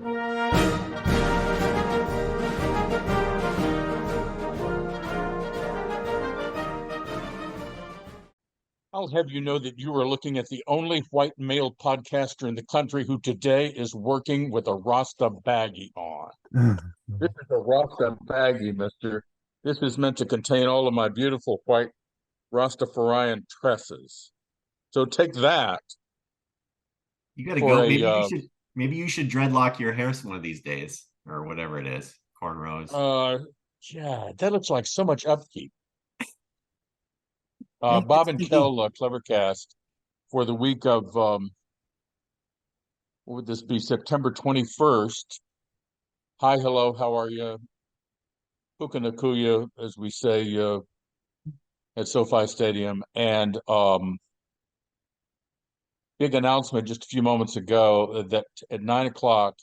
I'll have you know that you are looking at the only white male podcaster in the country who today is working with a Rasta baggie on. This is a Rasta baggie, mister. This is meant to contain all of my beautiful white Rastafarian tresses. So take that You got to for go. a Maybe you should dreadlock your hair one of these days, or whatever it is, cornrows. yeah, that looks like so much upkeep. Hey, Bob and Kel CleverCast for the week of what would this be? September 21st. Hi, hello, how are you? Puka as we say at SoFi Stadium. And big announcement just a few moments ago that at 9 o'clock,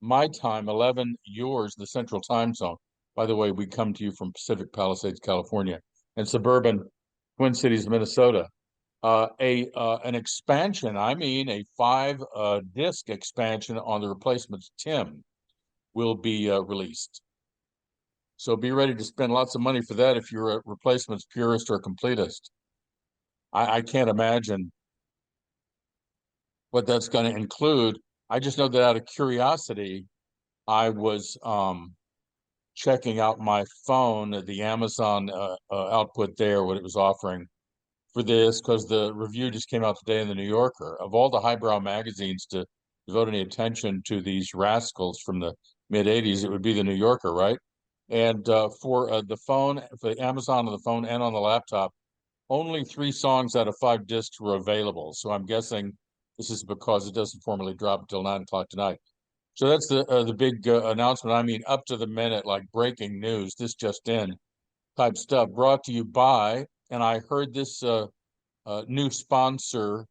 my time, 11 yours, the Central Time Zone. By the way, we come to you from Pacific Palisades, California, and suburban Twin Cities, Minnesota. An expansion, I mean a 5 disc expansion on the Replacements Tim will be released. So be ready to spend lots of money for that if you're a Replacements purist or completist. I can't imagine what that's going to include. I just know that out of curiosity, I was checking out my phone, the Amazon output there, what it was offering for this, because the review just came out today in the New Yorker. Of all the highbrow magazines to devote any attention to these rascals from the mid-'80s, it would be the New Yorker, right? And for the phone, for Amazon on the phone and on the laptop, only 3 songs out of 5 discs were available. So I'm guessing this is because it doesn't formally drop until 9 o'clock tonight. So that's the big announcement. I mean, up to the minute, like breaking news, this just in type stuff, brought to you by, and I heard this new sponsor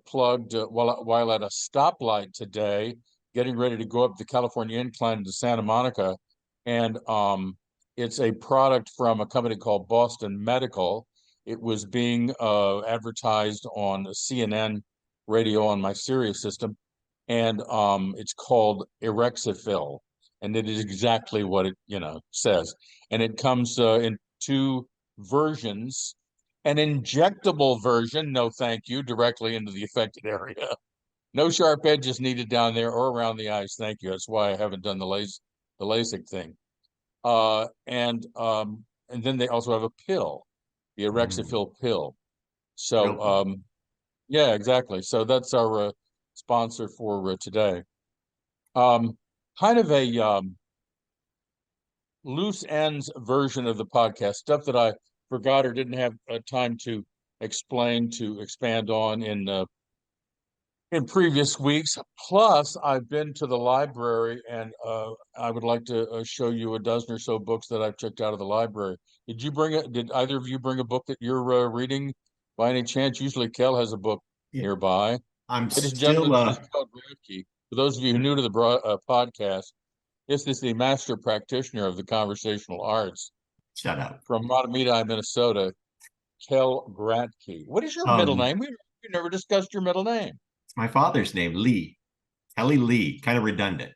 plugged while at a stoplight today, getting ready to go up the California Incline to Santa Monica. And it's a product from a company called Boston Medical. It was being advertised on CNN radio on my Sirius system. And it's called Erectafil. And it is exactly what it, says. And it comes in 2 versions. An injectable version, no thank you, directly into the affected area. No sharp edges needed down there or around the eyes, thank you. That's why I haven't done the LASIK thing. And then they also have a pill, the Erectafil pill. So yeah, exactly. So that's our sponsor for today. Kind of a loose ends version of the podcast, stuff that I forgot or didn't have time to expand on in previous weeks. Plus, I've been to the library, and I would like to show you a dozen or so books that I've checked out of the library. Did either of you bring a book that you're reading by any chance? Usually Kel has a book nearby. I'm Ladies and still gentlemen, this is Kel CleverCast. For those of you who are new to the podcast, this is the master practitioner of the conversational arts. Shut up. From Matamidi, Minnesota, Kel CleverCast. What is your middle name? We never discussed your middle name. It's my father's name, Lee. Kelly Lee. Kind of redundant.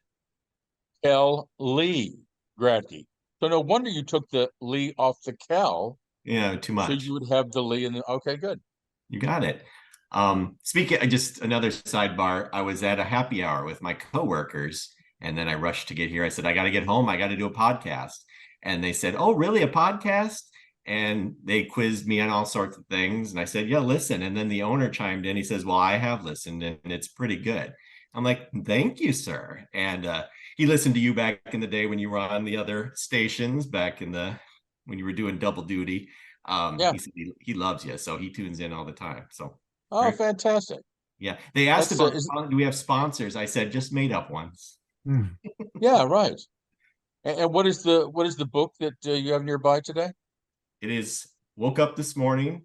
Kel Lee Gradke. So no wonder you took the Lee off the Kel. Yeah, too much. So you would have the Lee in the, okay, good. You got it. Speaking, just another sidebar, I was at a happy hour with my coworkers, and then I rushed to get here. I said, I got to get home. I got to do a podcast. And they said, oh, really? A podcast? And they quizzed me on all sorts of things. And I said, yeah, listen. And then the owner chimed in. He says, well, I have listened, and it's pretty good. I'm like, thank you, sir. And he listened to you back in the day when you were on the other stations, when you were doing double duty. He said he loves you, so he tunes in all the time. So great. Fantastic. Yeah, they asked about do we have sponsors? I said just made up ones. Yeah, right. And what is the book that you have nearby today? It is Woke Up This Morning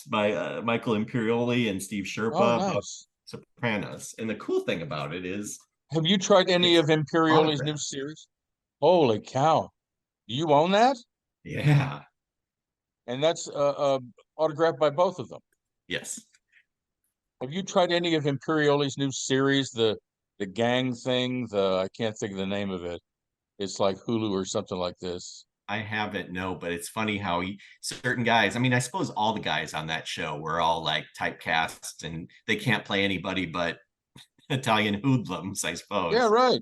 by Michael Imperioli and Steve Sherpa about Sopranos. And the cool thing about it is, have you tried any of Imperioli's new series? Holy cow! Do you own that? Yeah. And that's autographed by both of them. Yes. Have you tried any of Imperioli's new series, the the gang thing. I can't think of the name of it. It's like Hulu or something like this. I haven't, no, but it's funny how certain guys, I mean, I suppose all the guys on that show were all like typecast and they can't play anybody but Italian hoodlums, I Yeah, suppose. right.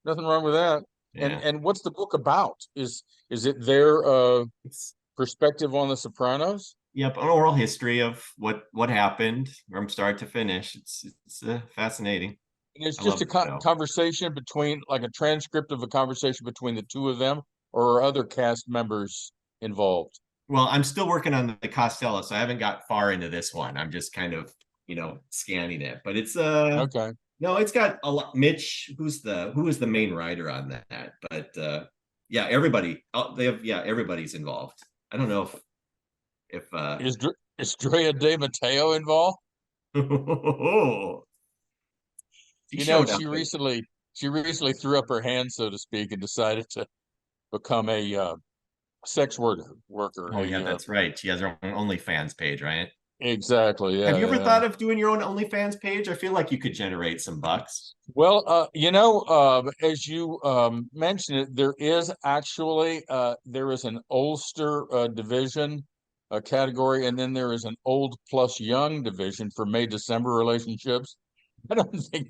Nothing wrong with that. Yeah. And what's the book about? Is it their It's perspective on the Sopranos? Yep, an oral history of what happened from start to finish. It's fascinating. And it's I just love a the show. conversation between, like a transcript of a conversation between the two of them, or are other cast members involved? Well, I'm still working on the Costello, so I haven't got far into this one. I'm just kind of, scanning it. But it's Okay. no, it's got a lot. Mitch, who is the main writer on that? But yeah, everybody. They have everybody's involved. I don't know if Is Drea De Matteo involved? he You know, showed up. she recently threw up her hand, so to speak, and decided to become a sex worker. Oh yeah, that's right. She has her own OnlyFans page, right? Exactly. Have Yeah, you ever yeah. thought of doing your own OnlyFans page? I feel like you could generate some bucks. Well, as you mentioned it, there is actually there is an Ulster division category, and then there is an old plus young division for May December relationships. I don't think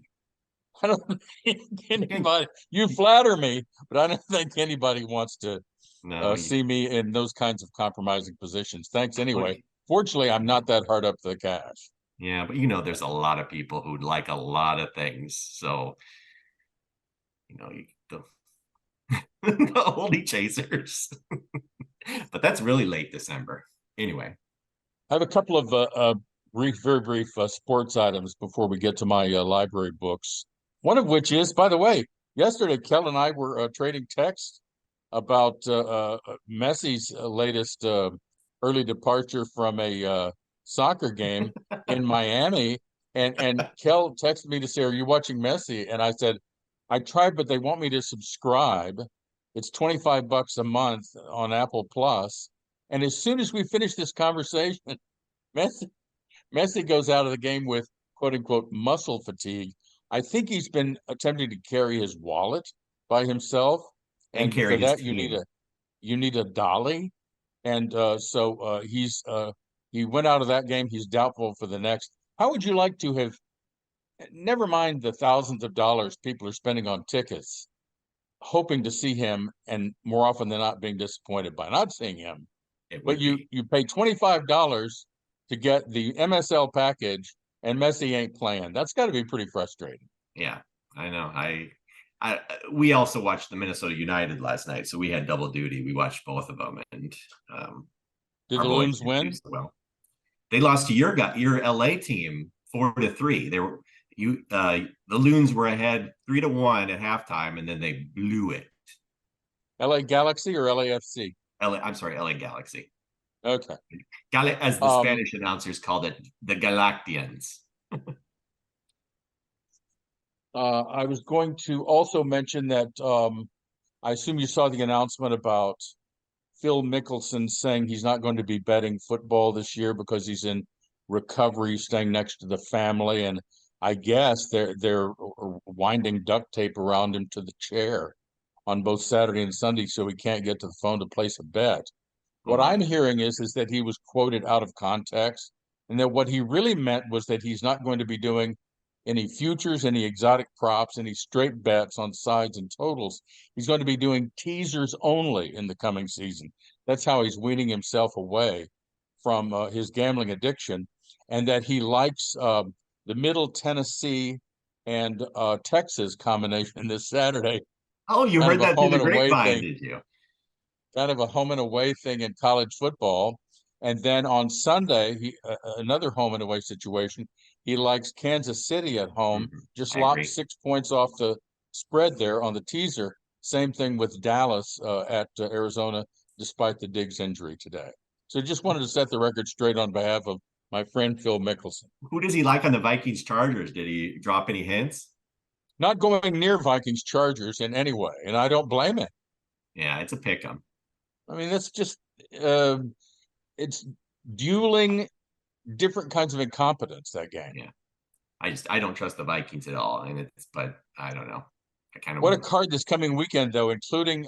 I don't think anybody. You flatter me, but I don't think anybody wants to No, see me in those kinds of compromising positions. Thanks well, anyway. Fortunately, I'm not that hard up the cash. yeah, but there's a lot of people who like a lot of things. So, the, the holy chasers. But that's really late December. Anyway, I have a couple of very brief sports items before we get to my library books. One of which is, by the way, yesterday Kel and I were trading texts about Messi's latest early departure from a soccer game in Miami, and Kel texted me to say, "Are you watching Messi?" And I said, "I tried, but they want me to subscribe. It's $25 a month on Apple Plus." And as soon as we finish this conversation, Messi Messi goes out of the game with quote unquote muscle fatigue. I think he's been attempting to carry his wallet by himself, and and carry for his that team. you need a dolly, and he went out of that game. He's doubtful for the next. How would you like to have? Never mind the thousands of dollars people are spending on tickets, hoping to see him, and more often than not being disappointed by not seeing him. It But would be. you pay $25 to get the MSL package, and Messi ain't playing. That's got to be pretty frustrating. Yeah, I know. I we also watched the Minnesota United last night, so we had double duty. We watched both of them, and Did our the boys Loons didn't do win? so well. They lost to your LA team 4-3. They were the Loons were ahead 3-1 at halftime, and then they blew it. LA Galaxy or LAFC? I'm sorry, LA Galaxy. Okay. As the Um, Spanish announcers called it, the Galactians. I was going to also mention that I assume you saw the announcement about Phil Mickelson saying he's not going to be betting football this year because he's in recovery, staying next to the family, and I guess they're winding duct tape around him to the chair on both Saturday and Sunday so he can't get to the phone to place a bet. Oh What my. I'm hearing is that he was quoted out of context, and that what he really meant was that he's not going to be doing any futures, any exotic props, any straight bets on sides and totals. He's going to be doing teasers only in the coming season. That's how he's weaning himself away from his gambling addiction, and that he likes the Middle Tennessee and Texas combination this Saturday, Oh, you kind of heard a that through home the and away grapevine, thing did you? kind of a home and away thing in college football. And then on Sunday, another home and away situation. He likes Kansas City at home, Mhm. just I locked agree. 6 points off the spread there on the teaser. Same thing with Dallas at Arizona, despite the Diggs injury today. So just wanted to set the record straight on behalf of my friend Phil Mickelson. Who does he like on the Vikings Chargers? Did he drop any hints? Not going near Vikings Chargers in any way, and I don't blame him. Yeah, it's a pick 'em. I mean, that's just uh, it's dueling different kinds of incompetence, that game. Yeah. I don't trust the Vikings at all. And but I don't know. I kind of What a would. card this coming weekend, though, including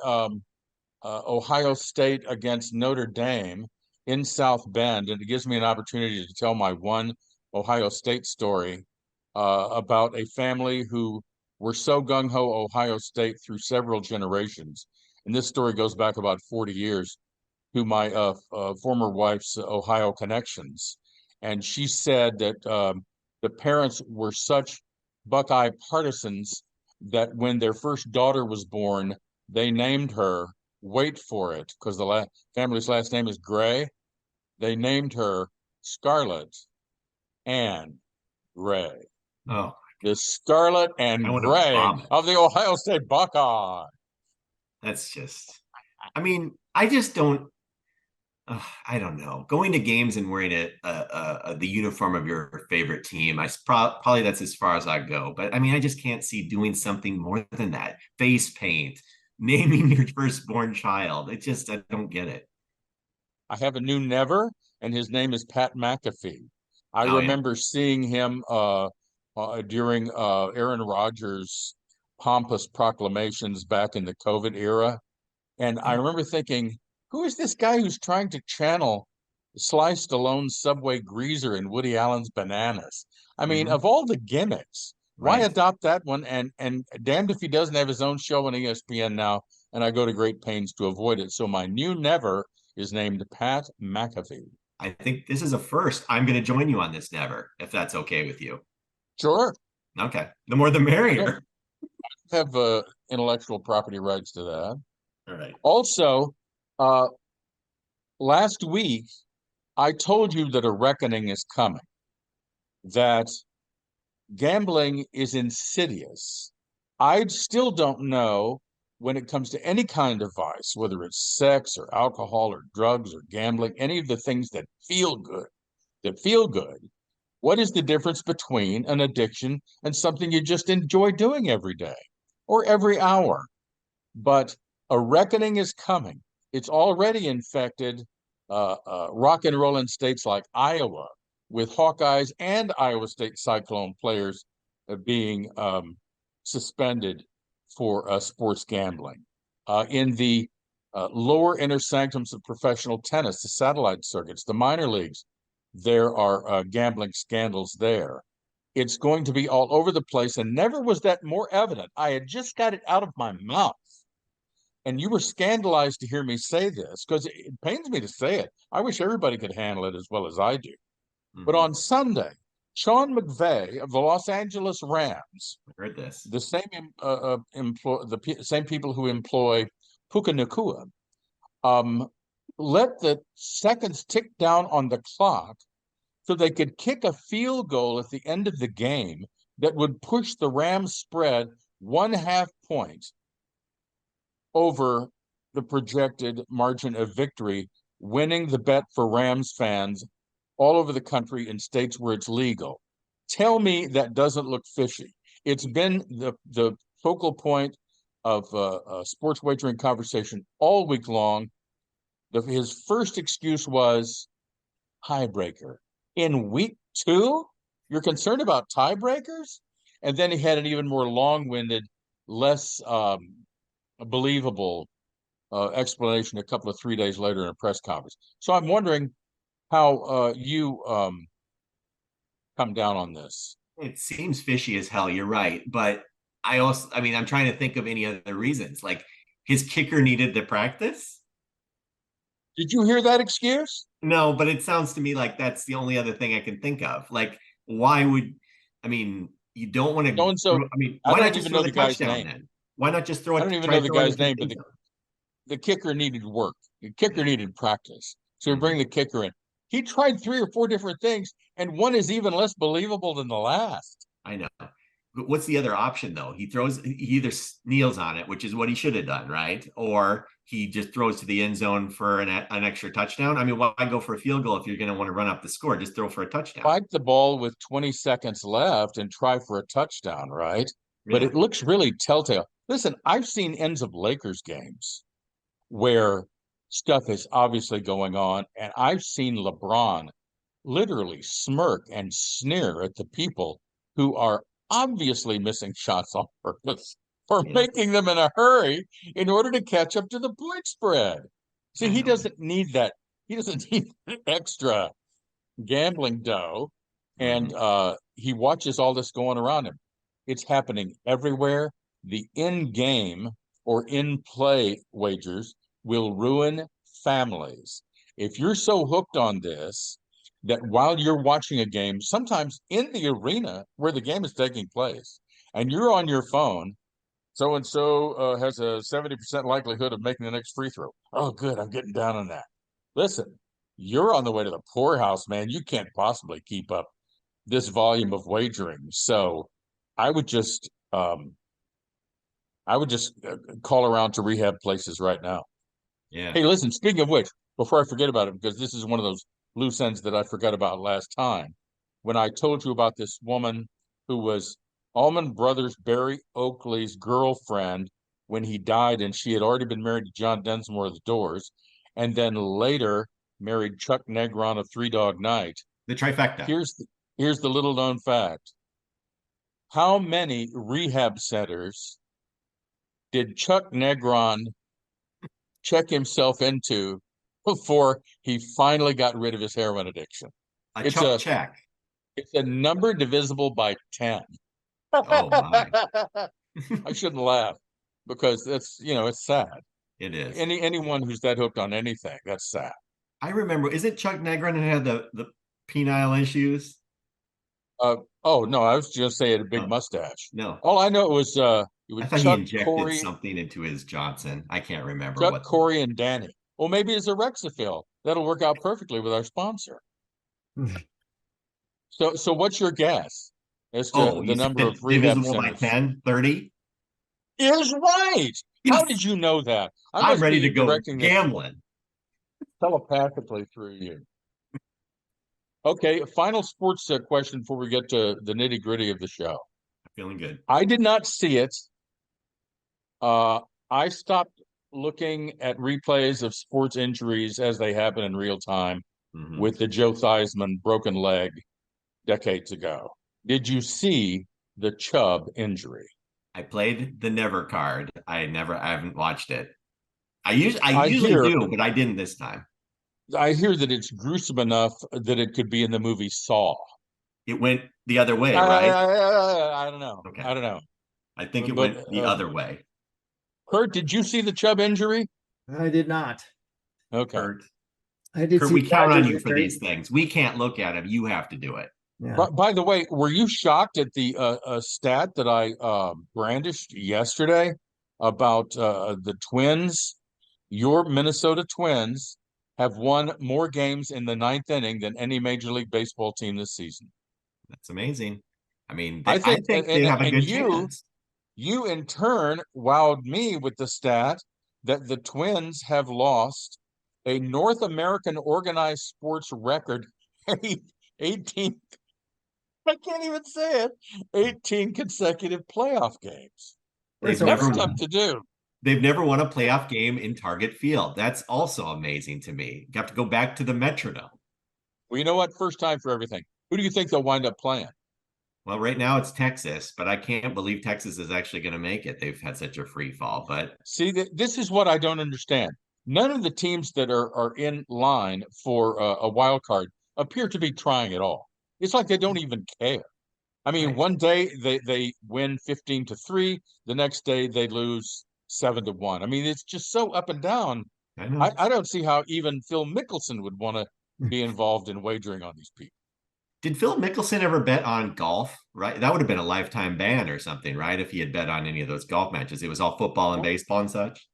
Ohio State against Notre Dame in South Bend, and it gives me an opportunity to tell my one Ohio State story about a family who were so gung-ho Ohio State through several generations. And this story goes back about 40 years to my former wife's Ohio connections. And she said that the parents were such Buckeye partisans that when their first daughter was born, they named her, wait for it, because the family's last name is Gray. They named her Scarlet Ann Gray, Oh, the Scarlet I and want to Gray vomit. of the Ohio State Buckeye. That's just, I mean, I just don't, I don't know. Going to games and wearing the uniform of your favorite team, probably that's as far as I go. But I mean, I just can't see doing something more than that. Face paint, naming your firstborn child. I don't get it. I have a new never, and his name is Pat McAfee. I Oh yeah. remember seeing him during Aaron Rodgers' pompous proclamations back in the COVID era. And I remember thinking, who is this guy who's trying to channel Sly Stallone's Subway Greaser and Woody Allen's Bananas? I mean, Hmm. of all the gimmicks, why Right. adopt that one? And damned if he doesn't have his own show on ESPN now, and I go to great pains to avoid it. So my new never is named Pat McAfee. I think this is a first. I'm going to join you on this never, if that's okay with you. Sure, Okay. The more the I don't merrier. have intellectual property rights to that. All right. Also, uh, last week I told you that a reckoning is coming, that gambling is insidious. I still don't know when it comes to any kind of vice, whether it's sex or alcohol or drugs or gambling, any of the things that feel good. What is the difference between an addiction and something you just enjoy doing every day or every hour? But a reckoning is coming. It's already infected rock and roll in states like Iowa, with Hawkeyes and Iowa State Cyclone players being suspended for sports gambling. In the lower inner sanctums of professional tennis, the satellite circuits, the minor leagues, there are gambling scandals there. It's going to be all over the place, and never was that more evident. I had just got it out of my mouth, and you were scandalized to hear me say this because it pains me to say it. I wish everybody could handle it as well as I do. But Mm-hmm. on Sunday, Sean McVay of the Los Angeles Rams, I heard this. the same same people who employ Puka Nakua, um, let the seconds tick down on the clock so they could kick a field goal at the end of the game that would push the Rams spread 1/2 point over the projected margin of victory, winning the bet for Rams fans all over the country in states where it's legal. Tell me that doesn't look fishy. It's been the focal point of sports wagering conversation all week long. His first excuse was tiebreaker. In week 2, you're concerned about tiebreakers? And then he had an even more long-winded, less believable explanation a couple of 3 days later in a press conference. So I'm wondering how you come down on this. It seems fishy as hell. You're right. But I mean, I'm trying to think of any other reasons. Like his kicker needed the practice. Did you hear that excuse? No, but it sounds to me like that's the only other thing I can think of. Like, why would, I mean, you don't want to, So and so, I mean, I why not don't just even throw know the the guy's touchdown name. then? Why not just I don't even try know the throwing guy's it to name, the but end zone? the kicker needed work. The kicker Yeah. needed practice. So you bring Mhm. the kicker in. He tried 3 or 4 different things, and one is even less believable than the last. I know. But what's the other option though? He either kneels on it, which is what he should have done, right? Or he just throws to the end zone for an extra touchdown. I mean, why go for a field goal if you're going to want to run up the score? Just throw for a touchdown. Spike the ball with 20 seconds left and try for a touchdown, right? But Yeah. it looks really telltale. Listen, I've seen ends of Lakers games where stuff is obviously going on, and I've seen LeBron literally smirk and sneer at the people who are obviously missing shots on purpose or Yeah, making them in a hurry in order to catch up to the point spread. See, I he know. doesn't need that. He doesn't need extra gambling dough. And Mhm. he watches all this going around him. It's happening everywhere. The in-game or in-play wagers will ruin families. If you're so hooked on this that while you're watching a game, sometimes in the arena where the game is taking place, and you're on your phone, so and so has a 70% likelihood of making the next free throw. Oh, good. I'm getting down on that. Listen, you're on the way to the poorhouse, man. You can't possibly keep up this volume of wagering. So I would just call around to rehab places right now. Yeah. Hey, listen, speaking of which, before I forget about it, because this is one of those loose ends that I forgot about last time, when I told you about this woman who was Allman Brothers Barry Oakley's girlfriend when he died, and she had already been married to John Densmore of the Doors, and then later married Chuck Negron of Three Dog Night. The trifecta. Here's the little known fact. How many rehab centers did Chuck Negron check himself into before he finally got rid of his heroin addiction? A It's Chuck a check. it's a number divisible by 10. Oh my. I shouldn't laugh because it's sad. It is. Anyone who's that hooked on anything, that's sad. I remember, is it Chuck Negron who had the penile issues? Uh oh no, I was just saying a big Oh, mustache. no. All I know it I was thought he injected something into his Johnson. I can't remember Chuck, what. Corey, and Danny. Well, maybe it's Erectafil. That'll work out perfectly with our sponsor. So what's your guess as Oh, to you the number said of rehab divisible by centers? 10, 30? Is right. How did Yes. you know that? I I'm must ready to be go directing this gambling. telepathically through you. Okay, final sports question before we get to the nitty gritty of the show. Feeling good. I did not see it. Uh, I stopped looking at replays of sports injuries as they happen in real time Mhm. with the Joe Theismann broken leg decades ago. Did you see the Chubb injury? I played the never card. I haven't watched it. I I usually hear do, but I didn't this time. I hear that it's gruesome enough that it could be in the movie Saw. It went the other way, I, right? I don't know. Okay. I don't know. I think it But went the other way. Kurt, did you see the Chubb injury? I did not. Okay. Kurt. I did Kurt, see we count on Dodgers you and for these things. We can't look at them. You have to do it. Yeah. By the way, were you shocked at the stat that I brandished yesterday about the Twins? Your Minnesota Twins have won more games in the ninth inning than any Major League Baseball team this season. That's amazing. I mean, I I think, think they have a and good you chance. you in turn wowed me with the stat that the Twins have lost a North American organized sports record 18 I can't even say it. 18 consecutive playoff games. They've That's never tough to do. they've never won a playoff game in Target Field. That's also amazing to me. You have to go back to the Metrodome. Well, you know what? First time for everything. Who do you think they'll wind up playing? Well, right now it's Texas, but I can't believe Texas is actually going to make it. They've had such a free fall, but See, this is what I don't understand. None of the teams that are in line for a wild card appear to be trying at all. It's like they don't even care. I mean, right. one day they win 15-3, the next day they lose 7-1. I mean, it's just so up and down. I know. I don't see how even Phil Mickelson would want to be involved in wagering on these people. Did Phil Mickelson ever bet on golf? Right, that would have been a lifetime ban or something, right? If he had bet on any of those golf matches, it was all football and baseball and such.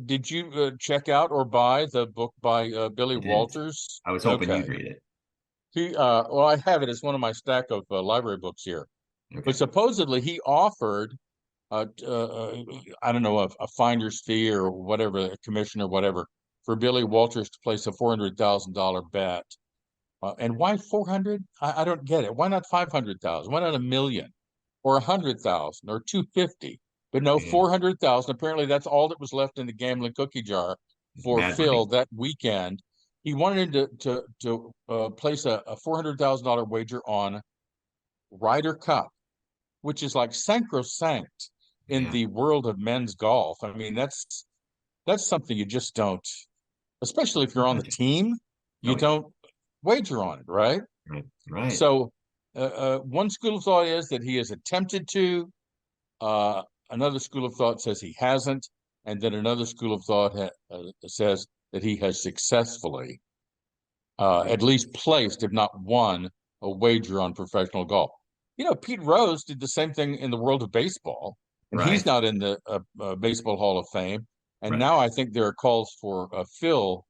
Did you check out or buy the book by Billy I didn't. Walters? I was hoping Okay. you'd read it. Well, I have it. It's one of my stack of library books here. Okay. But supposedly he offered, I don't know, a finder's fee or whatever, a commission or whatever, for Billy Walters to place a $400,000 bet. And why 400? I don't get it. Why not 500,000? Why not 1,000,000 or 100,000 or 250? But no, Yeah. 400,000. Apparently, that's all that was left in the gambling cookie jar for Mad money. Phil that weekend. He wanted to place a $400,000 wager on Ryder Cup, which is like sacrosanct in Yeah. the world of men's golf. I mean, that's something you just don't, especially if you're on the team, you Oh yeah. don't wager on it, right? Right. Right. So, one school of thought is that he has attempted to. Another school of thought says he hasn't, and then another school of thought says that he has successfully, at least placed, if not won, a wager on professional golf. You know, Pete Rose did the same thing in the world of baseball, and he's Right. not in the Baseball Hall of Fame. And Right. now I think there are calls for Phil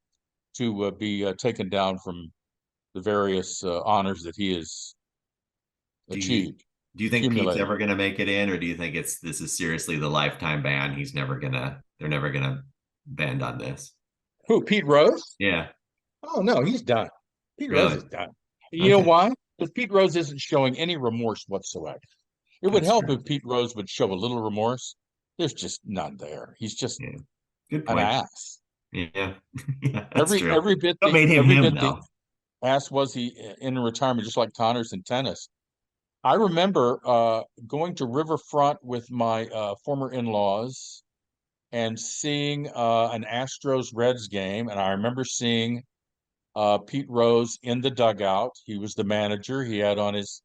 to be taken down from the various honors that he has Do you achieved, do you think Pete's accumulated. ever going to make it in, or do you think this is seriously the lifetime ban? They're never gonna bend on this. Who, Pete Rose? Yeah. Oh no, he's done. Pete Rose Really? is done. You know Okay. why? Because Pete Rose isn't showing any remorse whatsoever. It would That's help true. if Pete Rose would show a little remorse. There's just none there. He's just Yeah. Good an point. ass. Yeah. Yeah, that's Every true. every bit What the made him every him bit the though? ass was he in retirement, just like Connors in tennis. I remember going to Riverfront with my former in-laws and seeing an Astros Reds game, and I remember seeing Pete Rose in the dugout. He was the manager. He had on his,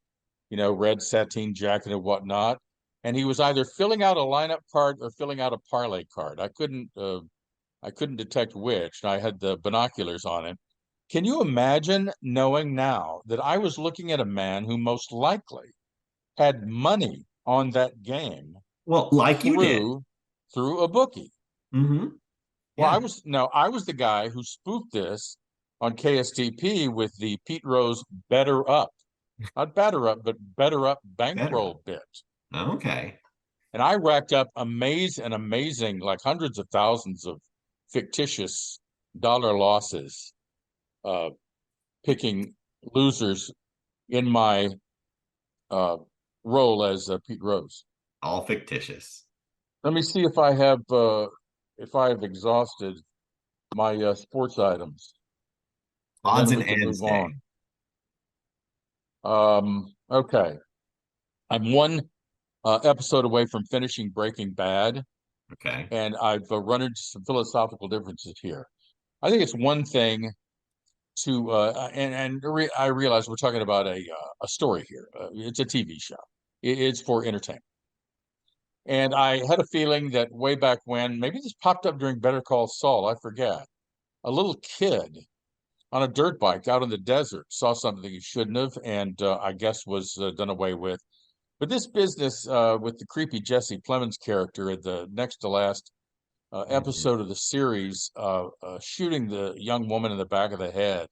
red sateen jacket and whatnot. And he was either filling out a lineup card or filling out a parlay card. I couldn't detect which. And I had the binoculars on him. Can you imagine knowing now that I was looking at a man who most likely had money on that game Well, like you did. through through a bookie? Mm-hmm. Well, I Yeah. was no, I was the guy who spoofed this on KSTP with the Pete Rose better up, not batter up, but better up Better. bankroll bit. Okay. And I racked up amazing, like hundreds of thousands of fictitious dollar losses, uh, picking losers in my uh, role as Pete Rose. All fictitious. Let me see if I have exhausted my sports items, and Odds then and we can ends move day. on. Okay. I'm one episode away from finishing Breaking Bad, Okay. and I've run into some philosophical differences here. I think it's one thing to, I realize we're talking about a story here. It's a TV show. It's for entertainment. And I had a feeling that way back when, maybe this popped up during Better Call Saul, I forget. A little kid on a dirt bike out in the desert saw something he shouldn't have, and I guess was done away with. But this business with the creepy Jesse Plemons character at the next to last Mhm. episode of the series, shooting the young woman in the back of the head,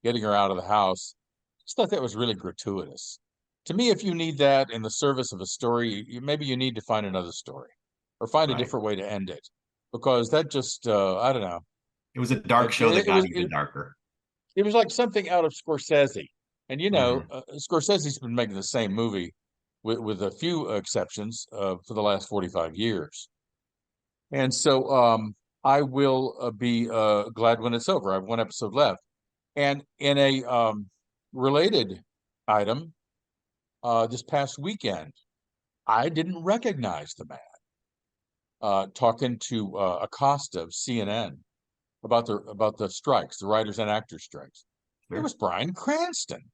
getting her out of the house, I just thought that was really gratuitous. To me, if you need that in the service of a story, maybe you need to find another story or find a Right. different way to end it, because that just, I don't know. It was a dark It, show that it, it got was even it, darker. it was like something out of Scorsese. And Mhm. Scorsese's been making the same movie with a few exceptions for the last 45 years. And so I will be glad when it's over. I have one episode left. And in a related item, this past weekend, I didn't recognize the man talking to Acosta of CNN about the strikes, the writers and actors strikes. It Sure. was Bryan Cranston.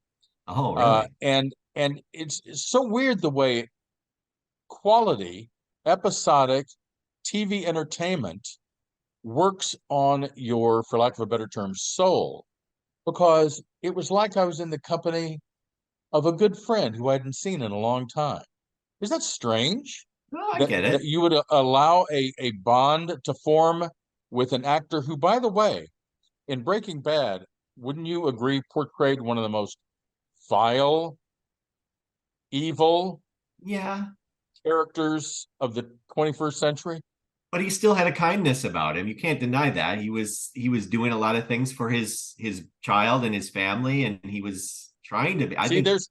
Oh, Uh, really? and and it's so weird the way quality episodic TV entertainment works on your, for lack of a better term, soul. Because it was like I was in the company of a good friend who I hadn't seen in a long time. Is that strange? Oh, I That get that it. you would allow a bond to form with an actor who, by the way, in Breaking Bad, wouldn't you agree, portrayed one of the most vile, evil Yeah. characters of the 21st century? But he still had a kindness about him. You can't deny that. He was doing a lot of things for his child and his family, and he was trying to be. I See, think,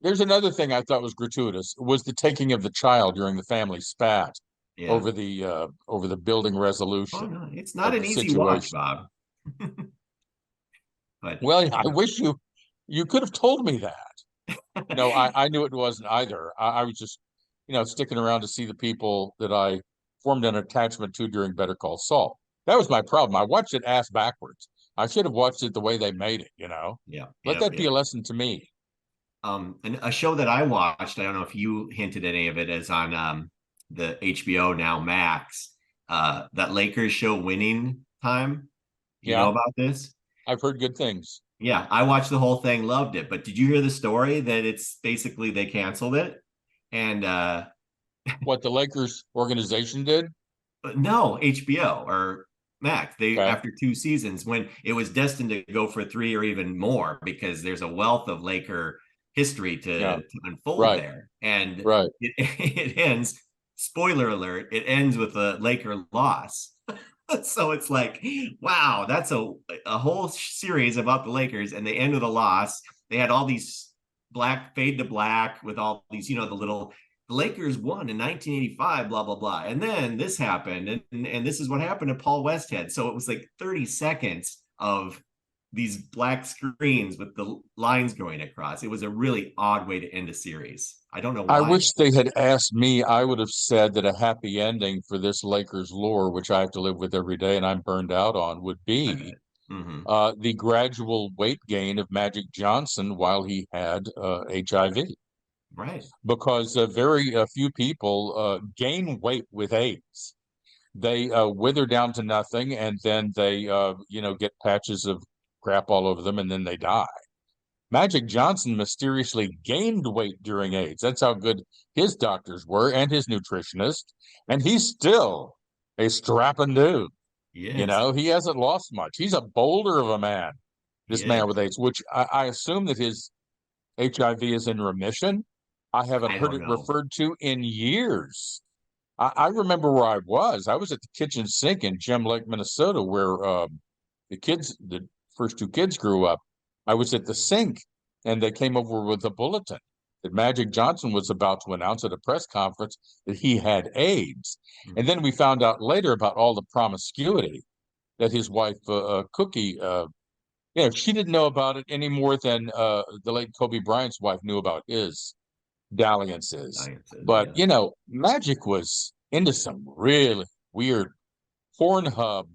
there's another thing I thought was gratuitous, was the taking of the child during the family spat yeah. over the building Oh resolution no, it's not of an the easy watch, situation. Bob. But Well, I wish you could have told me that. No, I knew it wasn't either. I was just, sticking around to see the people that I formed an attachment to during Better Call Saul. That was my problem. I watched it ass backwards. I should have watched it the way they made it. Yeah, Let yep, that be yep. a lesson to me. And a show that I watched, I don't know if you hinted at any of it, is on the HBO now Max. That Lakers show, Winning Time. You know Yeah, about this? I've heard good things. Yeah, I watched the whole thing, loved it. But did you hear the story that it's basically they canceled it? And What the Lakers organization did? no, HBO or Max. They, Okay. after 2 seasons, when it was destined to go for three or even more, because there's a wealth of Laker history Yeah. to unfold Right. there. And Right. it ends, spoiler alert, it ends with a Laker loss. So it's like, wow, that's a whole series about the Lakers, and they end with a loss. They had all these black fade to black with all these, the Lakers won in 1985, blah blah blah, and then this happened, and this is what happened to Paul Westhead. So it was like 30 seconds of these black screens with the lines going across. It was a really odd way to end a series. I don't know I why. wish they had asked me. I would have said that a happy ending for this Lakers lore, which I have to live with every day and I'm burned out on, would I be bet. Mm-hmm. the gradual weight gain of Magic Johnson while he had HIV, Right. because very few people gain weight with AIDS. They wither down to nothing, and then they, get patches of crap all over them, and then they die. Magic Johnson mysteriously gained weight during AIDS. That's how good his doctors were and his nutritionist. And he's still a strapping dude. Yes. He hasn't lost much. He's a boulder of a man, this man Yes. with AIDS, which I assume that his HIV is in remission. I haven't I heard don't it know. referred to in years. I remember where I was. I was at the kitchen sink in Gem Lake, Minnesota, where the first two kids grew up. I was at the sink, and they came over with a bulletin that Magic Johnson was about to announce at a press conference that he had AIDS. And then we found out later about all the promiscuity that his wife, Cookie, she didn't know about it any more than the late Kobe Bryant's wife knew about his dalliances. Sciences, But, yeah. Magic was into some really weird Pornhub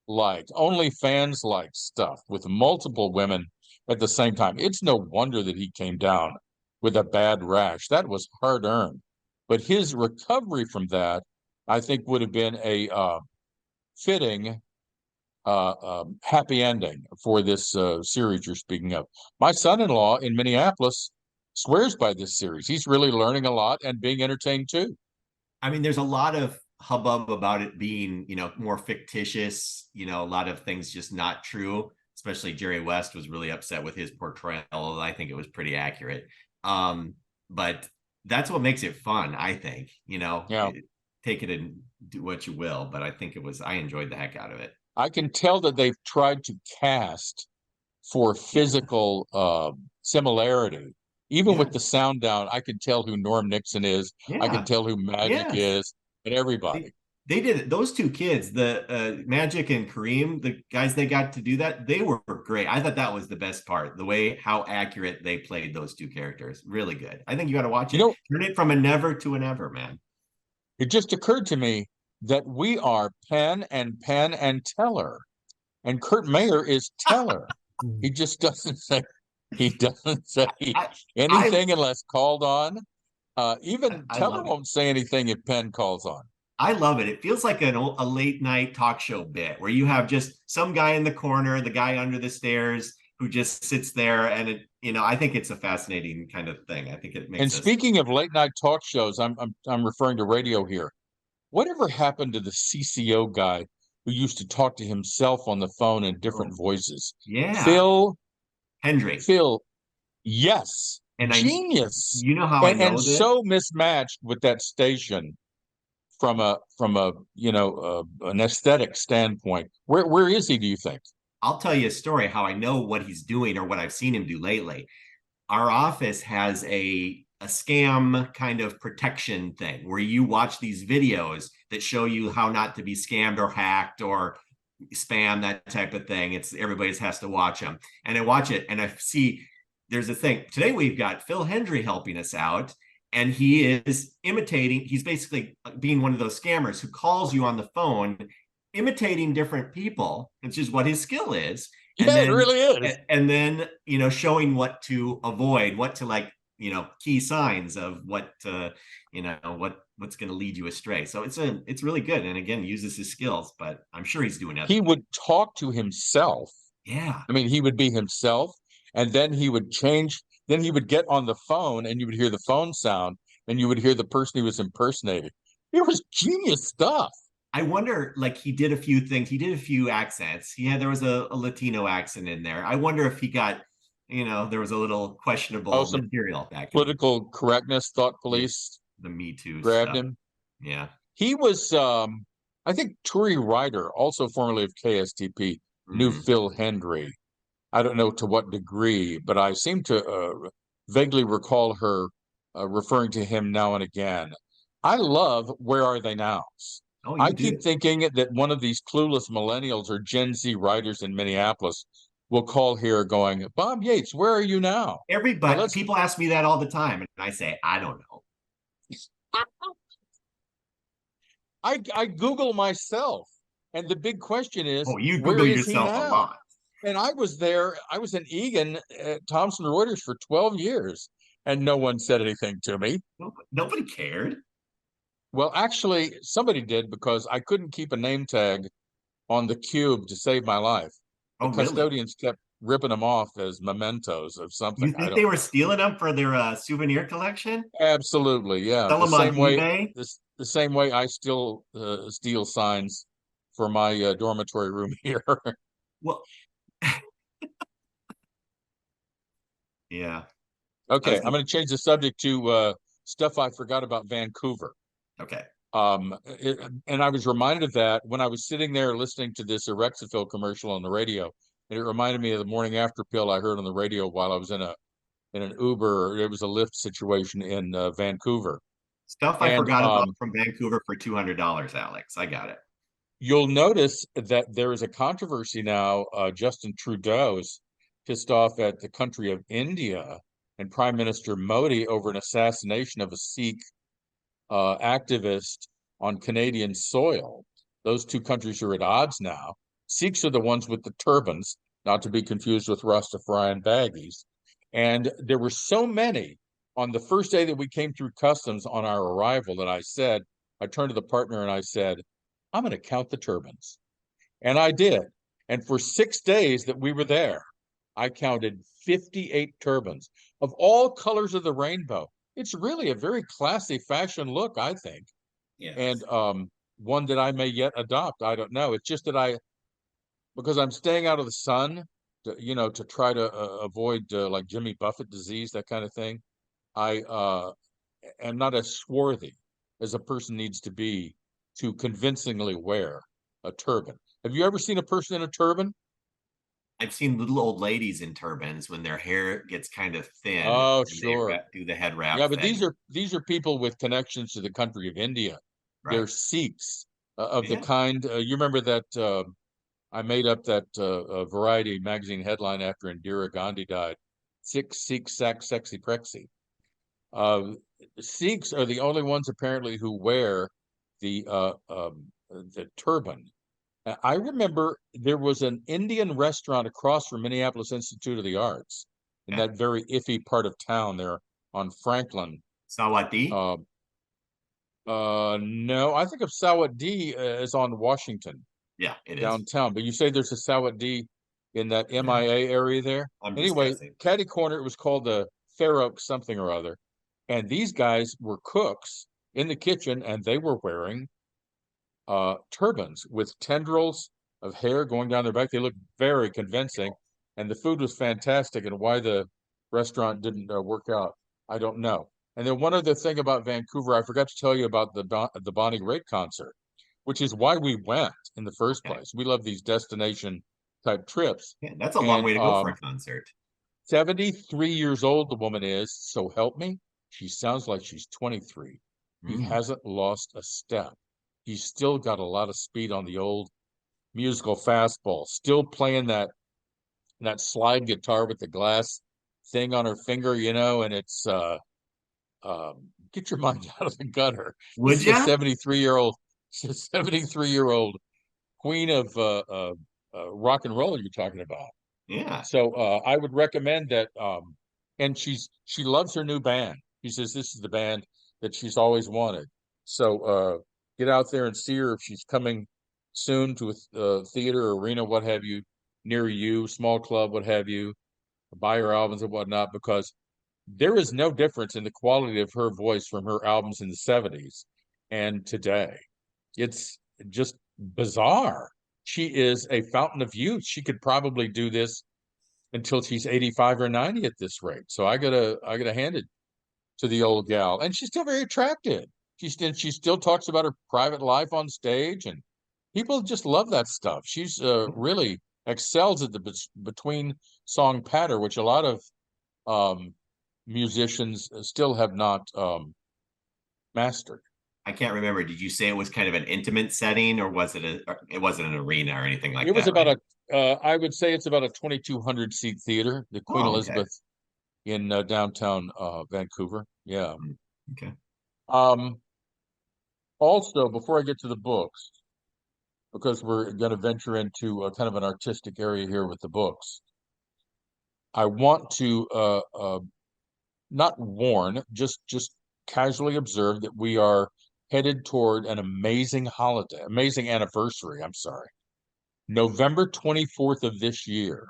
like, only fans like stuff with multiple women at the same time. It's no wonder that he came down with a bad rash. That was hard earned. But his recovery from that, I think, would have been a fitting happy ending for this series you're speaking of. My son-in-law in Minneapolis swears by this series. He's really learning a lot and being entertained too. I mean, there's a lot of hubbub about it being, more fictitious, a lot of things just not true. Especially Jerry West was really upset with his portrayal, although I think it was pretty accurate. But that's what makes it fun, I think. Yeah. Take it and do what you will, but I enjoyed the heck out of it. I can tell that they've tried to cast for Yeah. physical similarity. Even with Yeah. the sound down, I can tell who Norm Nixon is. I can Yeah. tell who Magic Yes. is, and They, everybody. they did it. Those two kids, the Magic and Kareem, the guys they got to do that, they were great. I thought that was the best part. The way how accurate they played those two characters, really good. I think you got to watch You it. know, Turn it from a never to an ever, man. it just occurred to me that we are Penn and Teller, and Kurt Mayer is Teller. He just doesn't say he doesn't say I I anything unless called on. Even I Teller love it. won't say anything if Penn calls on. I love it. It feels like a late night talk show bit where you have just some guy in the corner, the guy under the stairs who just sits there, and I think it's a fascinating kind of thing. I think it And makes us. speaking of late night talk shows, I'm referring to radio here. Whatever happened to the CCO guy who used to talk to himself on the phone in different Oh, voices? yeah, Phil, Hendry. Phil, yes, And genius, how I and know this? so mismatched with that station from a an aesthetic standpoint. Where is he, do you think? I'll tell you a story how I know what he's doing or what I've seen him do lately. Our office has a scam kind of protection thing where you watch these videos that show you how not to be scammed or hacked or spam, that type of thing. It's everybody has to watch them. And I watch it and I see there's a thing today. We've got Phil Hendry helping us out, and he is imitating. He's basically being one of those scammers who calls you on the phone, imitating different people, which is what his skill is. And Yeah, it then, really is. and then, showing what to avoid, what to like, key signs of what, what's going to lead you astray. So it's really good. And again, uses his skills, but I'm sure he's doing other He things. would talk to himself. Yeah. I mean, he would be himself, and then he would change. Then he would get on the phone, and you would hear the phone sound, and you would hear the person he was impersonating. It was genius stuff. I wonder, like, he did a few things. He did a few accents. There was a Latino accent in there. I wonder if he got, there was a little Oh, questionable some material back in political correctness, thought yeah, police the Me Too grabbed stuff. him. Yeah. He was, I think, Turi Ryder, also formerly of KSTP, knew Mm. Phil Hendry. I don't know to what degree, but I seem to vaguely recall her referring to him now and again. I love Where Are They Now? Oh, I you keep do. thinking that one of these clueless millennials or Gen Z writers in Minneapolis will call here going, Bob Yates, where are you now? And Everybody, let's people ask me that all the time, and I say, I don't know. I Google myself. And the big question is, Oh, you where Google is he yourself a now? lot. And I was there, I was in Egan at Thomson Reuters for 12 years, and no one said anything to me. Nobody cared. Well, actually, somebody did because I couldn't keep a name tag on the cube to save my life. The Oh, really? custodians kept ripping them off as mementos of something. You I think they don't were know. stealing them for their souvenir collection? Absolutely, yeah. Sell them on eBay? The same way I still steal signs for my dormitory room here. Well, yeah. I Okay, was I'm gonna, going to change the subject to stuff I forgot about Vancouver. okay. And I was reminded of that when I was sitting there listening to this Erectafil commercial on the radio, and it reminded me of the morning after pill I heard on the radio while I was in an Uber. It was a Lyft situation in Vancouver, Stuff I and forgot about from Vancouver for $200, Alex. I got it. you'll notice that there is a controversy now. Justin Trudeau's pissed off at the country of India and Prime Minister Modi over an assassination of a Sikh activist on Canadian soil. Those two countries are at odds now. Sikhs are the ones with the turbans, not to be confused with Rastafarian baggies. And there were so many on the first day that we came through customs on our arrival that I turned to the partner and I said, I'm going to count the turbans. And I did. And for 6 days that we were there, I counted 58 turbans of all colors of the rainbow. It's really a very classy fashion look, I think, and Yes. one that I may yet adopt. I don't know. It's just that because I'm staying out of the sun, to try to avoid like Jimmy Buffett disease, that kind of thing. I am not as swarthy as a person needs to be to convincingly wear a turban. Have you ever seen a person in a turban? I've seen little old ladies in turbans when their hair gets kind of thin Oh, and they sure. do the head Yeah, wrap but thing. these are people with connections to the country of India. They're Right. Sikhs of the Yeah. kind you remember that I made up that Variety magazine headline after Indira Gandhi died. Sikh, sack, sexy, prexy. Uh, Sikhs are the only ones apparently who wear the turban. I remember there was an Indian restaurant across from Minneapolis Institute of the Arts in Yeah. that very iffy part of town there on Franklin. Sawati? Uh, no, I think of Sawat D as on Washington Yeah, it is. downtown, but you say there's a Sawat D in that Yeah. MIA area there. I'm just Anyway, guessing. Caddy Corner, it was called the Fair Oak something or other. And these guys were cooks in the kitchen and they were wearing turbans with tendrils of hair going down their back. They looked very convincing, and the food was fantastic. And why the restaurant didn't work out, I don't know. And then one other thing about Vancouver, I forgot to tell you about the Bonnie Raitt concert, which is why we went in the first Okay. place. We love these destination type trips. Yeah, that's a long And way to go for a concert. 73 years old, the woman is, so help me. She sounds like she's 23. He Mm. hasn't lost a step. He's still got a lot of speed on the old musical fastball, still playing that slide guitar with the glass thing on her finger, and it's get your mind out of the gutter. This Would is a ya? 73-year-old, 73-year-old queen of rock and roll you're talking about. Yeah. So I would recommend that. And she loves her new band. She says this is the band that she's always wanted. So get out there and see her if she's coming soon to a theater, arena, what have you, near you, small club, what have you. Buy her albums and whatnot, because there is no difference in the quality of her voice from her albums in the 70s and today. It's just bizarre. She is a fountain of youth. She could probably do this until she's 85 or 90 at this rate. So I gotta hand it to the old gal. And she's still very attractive. She still talks about her private life on stage, and people just love that stuff. She's really excels at the between song patter, which a lot of um, musicians still have not mastered. I can't remember. Did you say it was kind of an intimate setting, or was it it wasn't an arena or anything It like was that, about right? I would say it's about a 2,200 seat theater, the Queen Oh, okay. Elizabeth in downtown Vancouver. Yeah. Mm, okay. Um, Also, before I get to the books, because we're going to venture into kind of an artistic area here with the books, I want to not warn, just casually observe that we are headed toward an amazing holiday, amazing anniversary. I'm sorry. November 24th of this year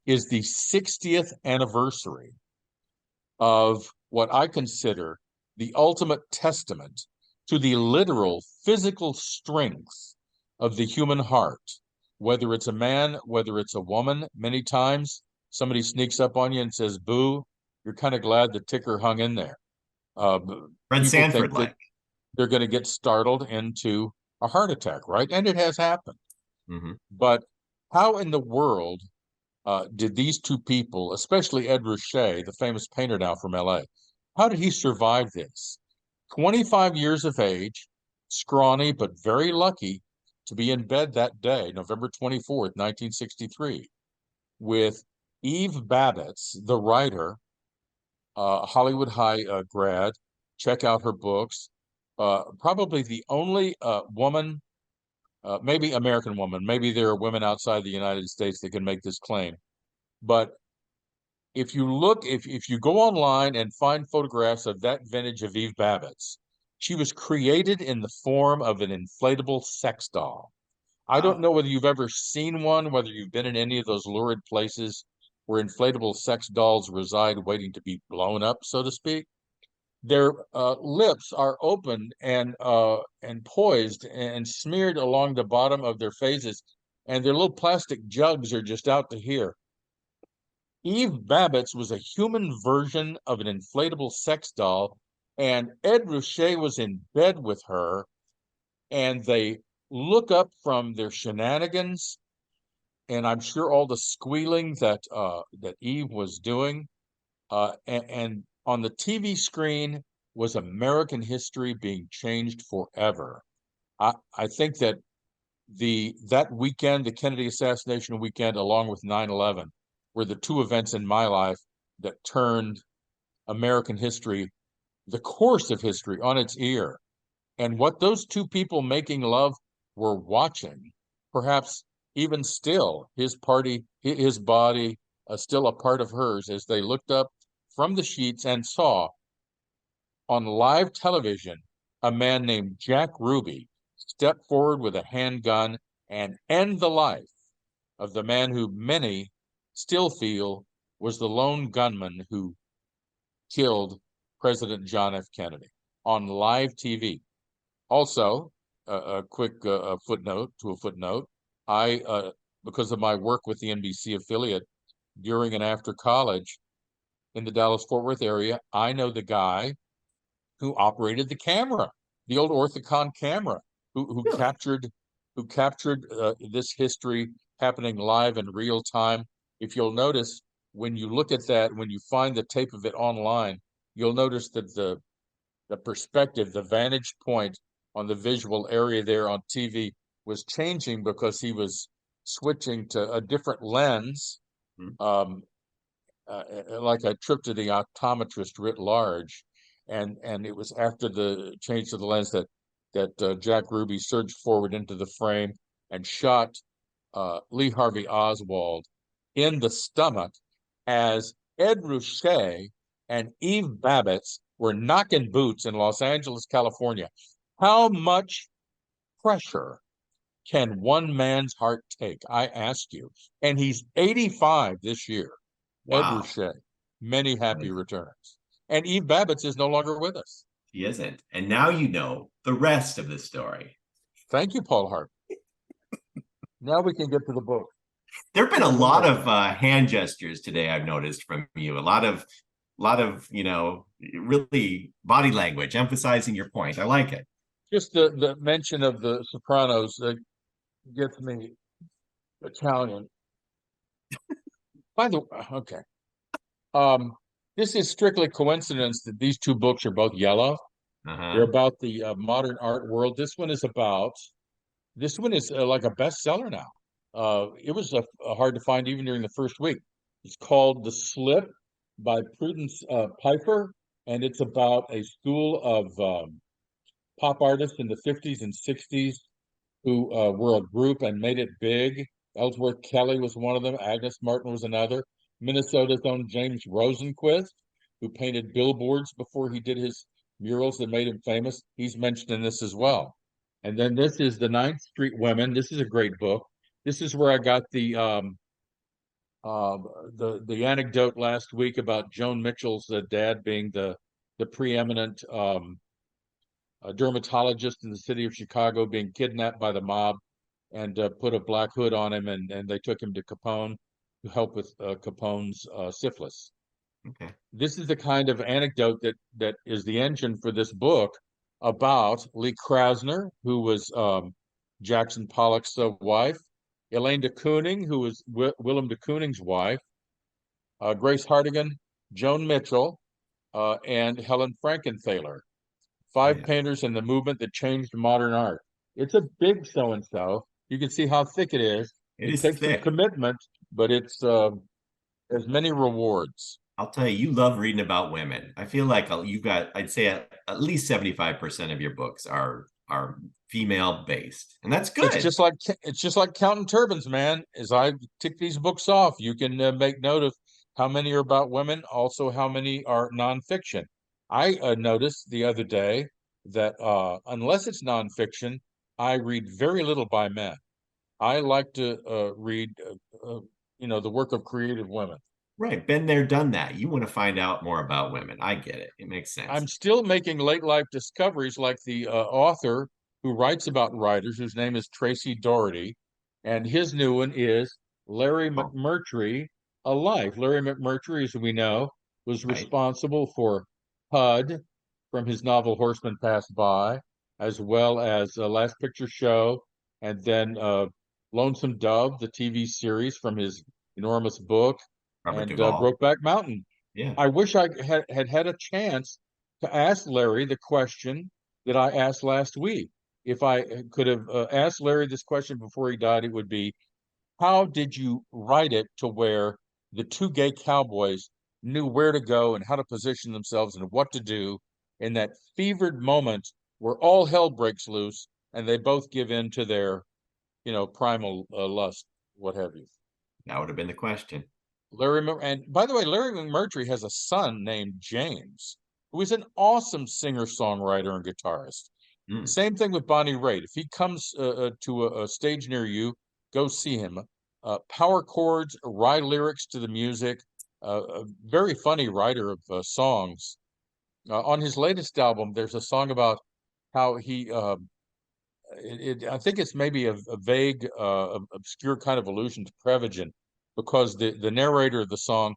is the 60th anniversary of what I consider the ultimate testament to the literal physical strength of the human heart, whether it's a man, whether it's a woman. Many times somebody sneaks up on you and says, boo, you're kind of glad the ticker hung in there. Uh, Fred People Sanford think that like. they're going to get startled into a heart attack, right? And it has happened. Hmm. But how in the world did these two people, especially Ed Ruscha, the famous painter now from LA, how did he survive this? 25 years of age, scrawny, but very lucky to be in bed that day, November 24th, 1963, with Eve Babbitt's, the writer, Hollywood High grad. Check out her books. Probably the only woman, maybe American woman, maybe there are women outside the United States that can make this claim. But if you go online and find photographs of that vintage of Eve Babbitt's, she was created in the form of an inflatable sex doll. I don't Wow. know whether you've ever seen one, whether you've been in any of those lurid places where inflatable sex dolls reside waiting to be blown up, so to speak. Their lips are open and poised and smeared along the bottom of their faces, and their little plastic jugs are just out to here. Eve Babbitt's was a human version of an inflatable sex doll, and Ed Ruscha was in bed with her, and they look up from their shenanigans, and I'm sure all the squealing that Eve was doing, and on the TV screen was American history being changed forever. I think that that weekend, the Kennedy assassination weekend, along with 9/11, were the two events in my life that turned American history, the course of history, on its ear. And what those two people making love were watching, perhaps even still, his party, his body, still a part of hers, as they looked up from the sheets and saw on live television a man named Jack Ruby step forward with a handgun and end the life of the man who many still feel was the lone gunman who killed President John F. Kennedy on live TV. Also, a quick footnote to a footnote. I, because of my work with the NBC affiliate during and after college in the Dallas-Fort Worth area, I know the guy who operated the camera, the old Orthicon camera, who Really? captured this history happening live in real time. If you'll notice, when you look at that, when you find the tape of it online, you'll notice that the perspective, the vantage point on the visual area there on TV was changing because he was switching to a different lens. Hmm. Um, like a trip to the optometrist writ large, and it was after the change to the lens that Jack Ruby surged forward into the frame and shot Lee Harvey Oswald in the stomach as Ed Ruscha and Eve Babbitt were knocking boots in Los Angeles, California. How much pressure can one man's heart take? I ask you. And he's 85 this year. Ed Wow. Ruscha, many happy returns. And Eve Babbitt is no longer with us. He isn't. And now you know the rest of the story. Thank you, Paul Hart. Now we can get to the book. There have been a lot of hand gestures today, I've noticed from you. A lot of, really body language, emphasizing your point. I like it. Just the mention of the Sopranos gets me Italian. By the way, okay. This is strictly coincidence that these two books are both yellow. They're about the modern art world. This one is like a bestseller now. It was hard to find even during the first week. It's called The Slip by Prudence Pfeiffer, and it's about a school of pop artists in the 50s and 60s who were a group and made it big. Ellsworth Kelly was one of them. Agnes Martin was another. Minnesota's own James Rosenquist, who painted billboards before he did his murals that made him famous. He's mentioned in this as well. And then this is the Ninth Street Women. This is a great book. This is where I got the anecdote last week about Joan Mitchell's dad being the preeminent a dermatologist in the city of Chicago being kidnapped by the mob and put a black hood on him, and they took him to Capone to help with Capone's syphilis. Okay. This is the kind of anecdote that is the engine for this book about Lee Krasner, who was Jackson Pollock's wife, Elaine de Kooning, who was Willem de Kooning's wife, Grace Hartigan, Joan Mitchell, and Helen Frankenthaler. Five painters in the movement that changed modern art. It's a big so-and-so. You can see how thick it is. It is takes thick. some commitment, but it's there's many rewards. I'll tell you love reading about women. I feel like you've got, I'd say at least 75% of your books are female based, and that's good. It's just like counting turbans, man. As I tick these books off, you can make note of how many are about women, also how many are nonfiction. I noticed the other day that unless it's nonfiction, I read very little by men. I like to read, the work of creative women. Right. Been there, done that. You want to find out more about women. I get it. It makes sense. I'm still making late life discoveries like the author who writes about writers, whose name is Tracy Doherty. And his new one is Larry McMurtry, A Life. Larry McMurtry, as we know, was responsible for HUD from his novel Horsemen Pass By, as well as Last Picture Show, and then Lonesome Dove, the TV series from his enormous book, Robert and Duvall. Brokeback Mountain. Yeah. I wish I had a chance to ask Larry the question that I asked last week. If I could have asked Larry this question before he died, it would be, how did you write it to where the two gay cowboys knew where to go and how to position themselves and what to do in that fevered moment where all hell breaks loose and they both give in to their, primal lust, what have you? That would have been the question. And by the way, Larry McMurtry has a son named James, who is an awesome singer-songwriter and guitarist. Same thing with Bonnie Raitt. If he comes to a stage near you, go see him. Power chords, write lyrics to the music, a very funny writer of songs. On his latest album, there's a song about how he, I think it's maybe a vague, obscure kind of allusion to Prevagen, because the narrator of the song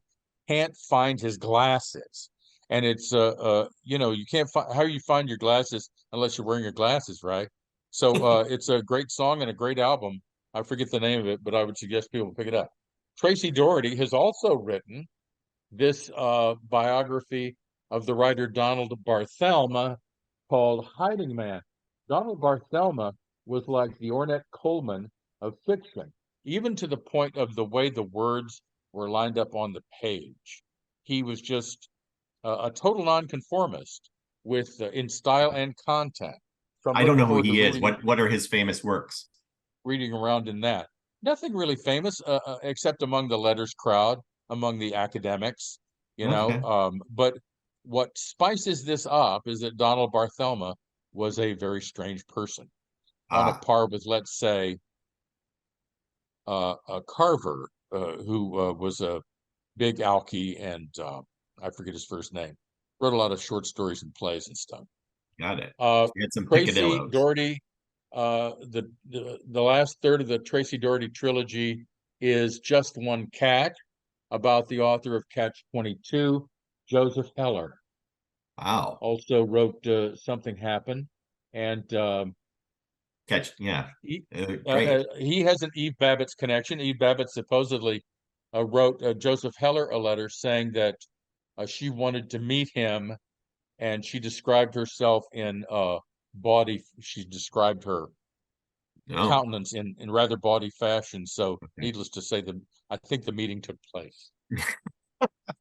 can't find his glasses. And it's you can't find how you find your glasses unless you're wearing your glasses, right? So it's a great song and a great album. I forget the name of it, but I would suggest people pick it up. Tracy Doherty has also written this biography of the writer Donald Barthelme called Hiding Man. Donald Barthelme was like the Ornette Coleman of fiction, even to the point of the way the words were lined up on the page. he was just a total nonconformist with in style and content. So I'm I don't looking know who forward to he is. reading What are his famous works? around in that. Nothing really famous, except among the letters crowd, among the academics, Okay. But what spices this up is that Donald Barthelme was a very strange person, on a Ah, par with, let's say, Carver, who was a big alky, and I forget his first name. Wrote a lot of short stories and plays and stuff. got it. Uh, He had some Tracy picadillos. Doherty, the last third of the Tracy Doherty trilogy is Just One Cat, about the author of Catch 22, Joseph Heller. Wow. Also wrote Something Happened, and Yeah. he Great. he has an Eve Babbitt's connection. Eve Babbitt supposedly wrote Joseph Heller a letter saying that she wanted to meet him, and she described herself in body. She described her No. countenance in rather bawdy fashion. So, Okay. needless to say, I think the meeting took place.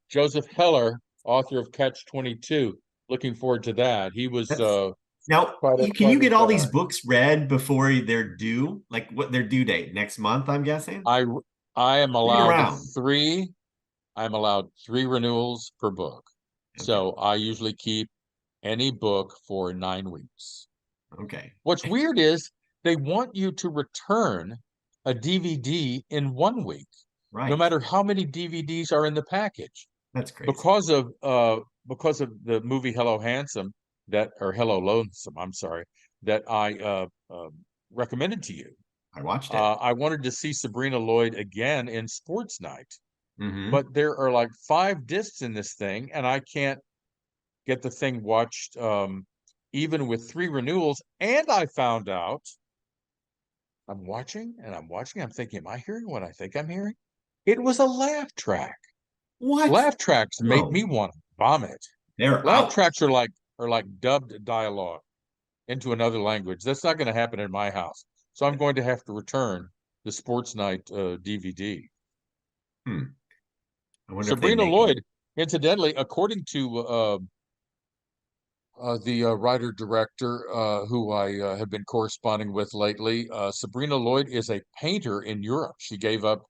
Joseph Heller, author of Catch 22, looking forward to that. He was That's now. Can you quite a get all these guy. books read before they're due? Like what their due date next month? I'm guessing. I I am Read allowed around. three. I'm allowed three renewals per book. Okay. So I usually keep any book for 9 weeks. Okay. What's weird is they want you to return a DVD in 1 week, no Right. matter how many DVDs are in the package. That's crazy. Because of the movie Hello Handsome, that or Hello Lonesome, I'm sorry, that I recommended to you. I watched it. I wanted to see Sabrina Lloyd again in Sports Night, Hmm. but there are like 5 discs in this thing, and I can't get the thing watched even with 3 renewals. And I found out I'm watching and I'm watching. I'm thinking, am I hearing what I think I'm hearing? It was a laugh track. What? Laugh tracks made No, me want to vomit. they're Laugh out. tracks are like dubbed dialogue into another language. That's not going to happen in my house. So I'm going to have to return the Sports Night DVD. Hmm. I wonder if they Sabrina make them. Lloyd, incidentally, according to the writer director who I have been corresponding with lately, Sabrina Lloyd is a painter in Europe. She gave up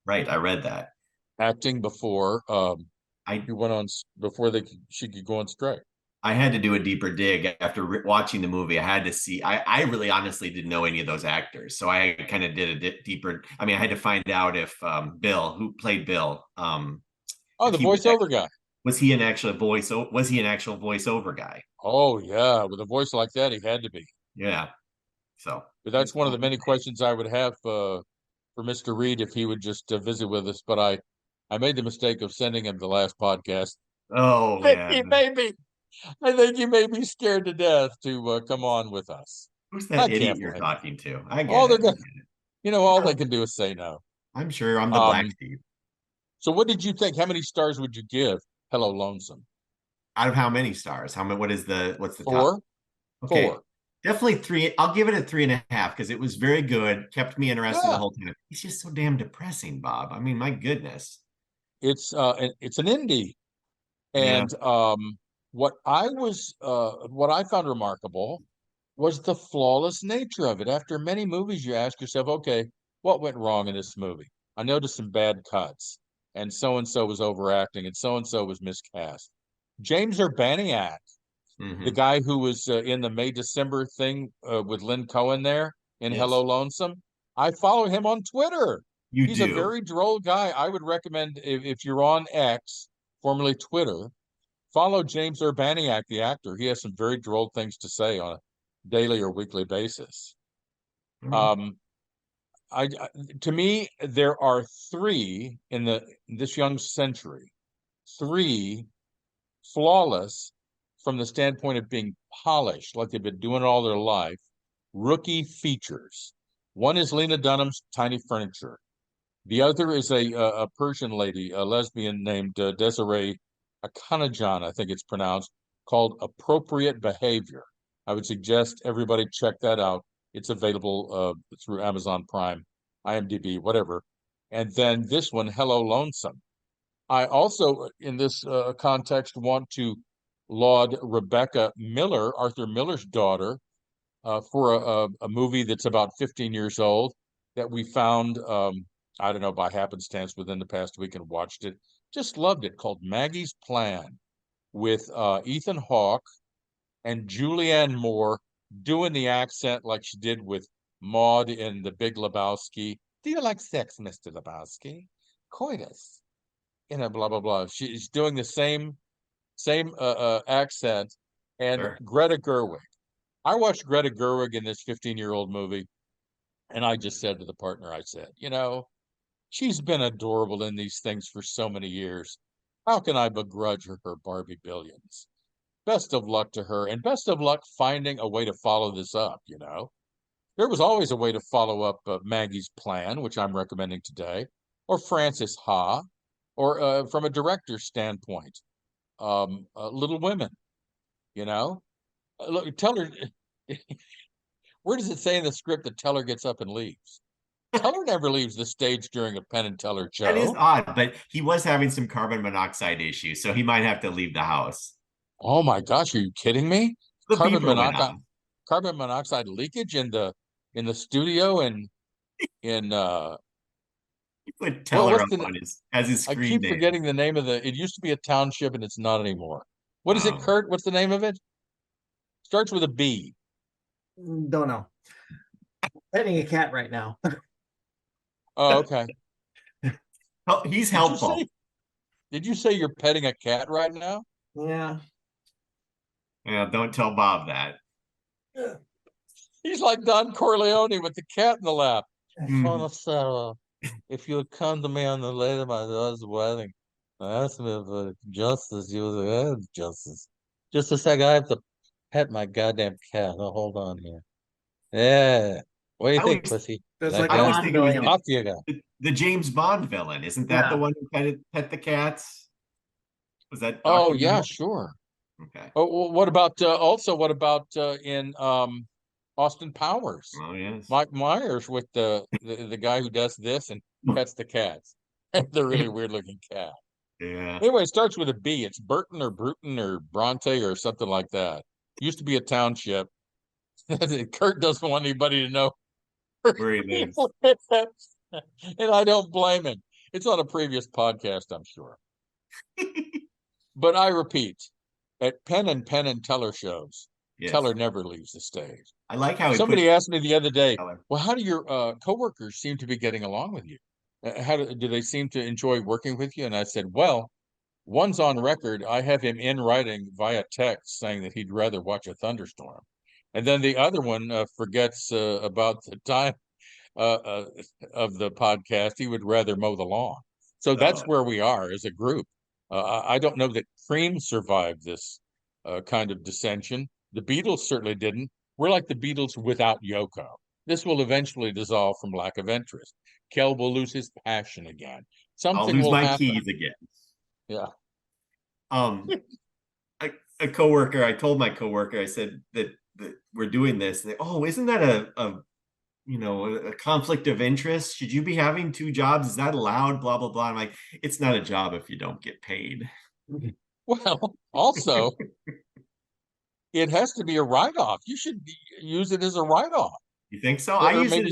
Right. I read that. acting before I she went on before she could go on strike. I had to do a deeper dig after watching the movie. I had to see. I really honestly didn't know any of those actors, so I kind of did a deeper. I mean, I had to find out if Bill, who played Bill, Oh, if the he was voiceover guy. was he an actual voice? Was he an actual voiceover guy? Oh yeah, with a voice like that, he had to be. Yeah. So But that's one of the many questions I would have for Mr. Reed if he would just visit with us. But I made the mistake of sending him the last podcast. oh yeah. I think he may be scared to death to come on with us. Who's that I idiot can't you're blame him. talking to? I get All they're it. going, all they can do is say no. I'm sure I'm the black Um, sheep. so what did you think? How many stars would you give Hello Lonesome? Out of how many stars? How many? What's the top? Four? Okay, Four. definitely three. I'll give it a 3.5 because it was very good. Kept me interested the Yeah. whole time. It's just so damn depressing, Bob. I mean, my goodness. It's an indie. Yeah. And what I found remarkable was the flawless nature of it. After many movies, you ask yourself, okay, what went wrong in this movie? I noticed some bad cuts, and so was overacting, and so was miscast. James Urbaniak, the Hmm. guy who was in the May December thing with Lynn Cohen there in Hello Yes, Lonesome, I follow him on Twitter. you He's a do. very droll guy. I would recommend if you're on X, formerly Twitter, follow James Urbaniak, the actor. He has some very droll things to say on a daily or weekly basis. All right. Um, to me, there are three in this young century, three flawless from the standpoint of being polished, like they've been doing it all their life, rookie features. One is Lena Dunham's Tiny Furniture. The other is a Persian lady, a lesbian named Desiree Akanajan, I think it's pronounced, called Appropriate Behavior. I would suggest everybody check that out. It's available through Amazon Prime, IMDb, whatever. And then this one, Hello Lonesome. I also, in this context, want to laud Rebecca Miller, Arthur Miller's daughter, for a movie that's about 15 years old that we found, I don't know, by happenstance within the past week and watched it. Just loved it, called Maggie's Plan, with Ethan Hawke and Julianne Moore doing the accent like she did with Maud in The Big Lebowski. Do you like sex, Mr. Lebowski? Coitus. Blah blah blah. She's doing the same accent. And Sure. Greta Gerwig. I watched Greta Gerwig in this 15-year-old movie, and I just said to the partner, I said, she's been adorable in these things for so many years. How can I begrudge her Barbie billions? Best of luck to her, and best of luck finding a way to follow this up. There was always a way to follow up Maggie's Plan, which I'm recommending today, or Frances Ha, or from a director's standpoint, Little Women. Look, Teller. Where does it say in the script that Teller gets up and leaves? Teller never leaves the stage during a Penn and Teller That is show. odd, but he was having some carbon monoxide issues, so he might have to leave the house. Oh my gosh, are you kidding me? The Carbon beeper went monoxide, off. carbon monoxide leakage in the studio, and in He put what Teller what's up the on his I screen keep name. forgetting the name of it used to be a township and it's not anymore. What is it, Um, Kurt? What's the name of it? Starts with a B. Don't know. Petting a cat right now. Oh, okay. oh, he's Did you helpful. say did you say you're petting a cat right now? Yeah. Yeah, don't tell Bob that. He's like Don Corleone with the cat in the lap. Son Mhm. of Sarah, if you had come to me on the day of my daughter's wedding and asked me for justice, you would have had justice. Just a sec, I have to pet my goddamn cat. Oh, hold on here. Yeah. What do you I think, always, pussy? It's Like like a I always that? Bond think it was villain. Off you go. the James Bond villain. Isn't that the Yeah. one who pet the cats? Was that Oh, Dr. yeah, No? sure. Okay. Oh, well, what about in Austin Powers? Oh yes. Mike Myers with the guy who does this and pets the cats. They're really weird looking cat. Yeah. Anyway, it starts with a B. It's Burton or Bruton or Bronte or something like that. Used to be a township. Kurt doesn't want anybody to know. Where he lives. And I don't blame him. It's on a previous podcast, I'm sure. But I repeat, at Penn and Teller shows, Yes. Teller never leaves the stage. I like how he put Somebody asked me the other day, Teller. well, how do your coworkers seem to be getting along with you? How do they seem to enjoy working with you? And I said, well, one's on record. I have him in writing via text saying that he'd rather watch a thunderstorm. And then the other one forgets about the time uh, uh, of the podcast. He would rather mow the lawn. So that's Oh, where we are as a group. I don't know that Cream survived this kind of dissension. The Beatles certainly didn't. We're like the Beatles without Yoko. This will eventually dissolve from lack of interest. Kel will lose his passion again. I'll Something lose will my happen. keys again. Yeah. Um, a coworker, I told my coworker, I said that we're doing this. And oh, isn't that a conflict of interest? Should you be having two jobs? Is that allowed? Blah blah blah. I'm like, it's not a job if you don't get paid. Well, also, it has to be a write-off. You should use it as a write-off. You think so? I Or use it maybe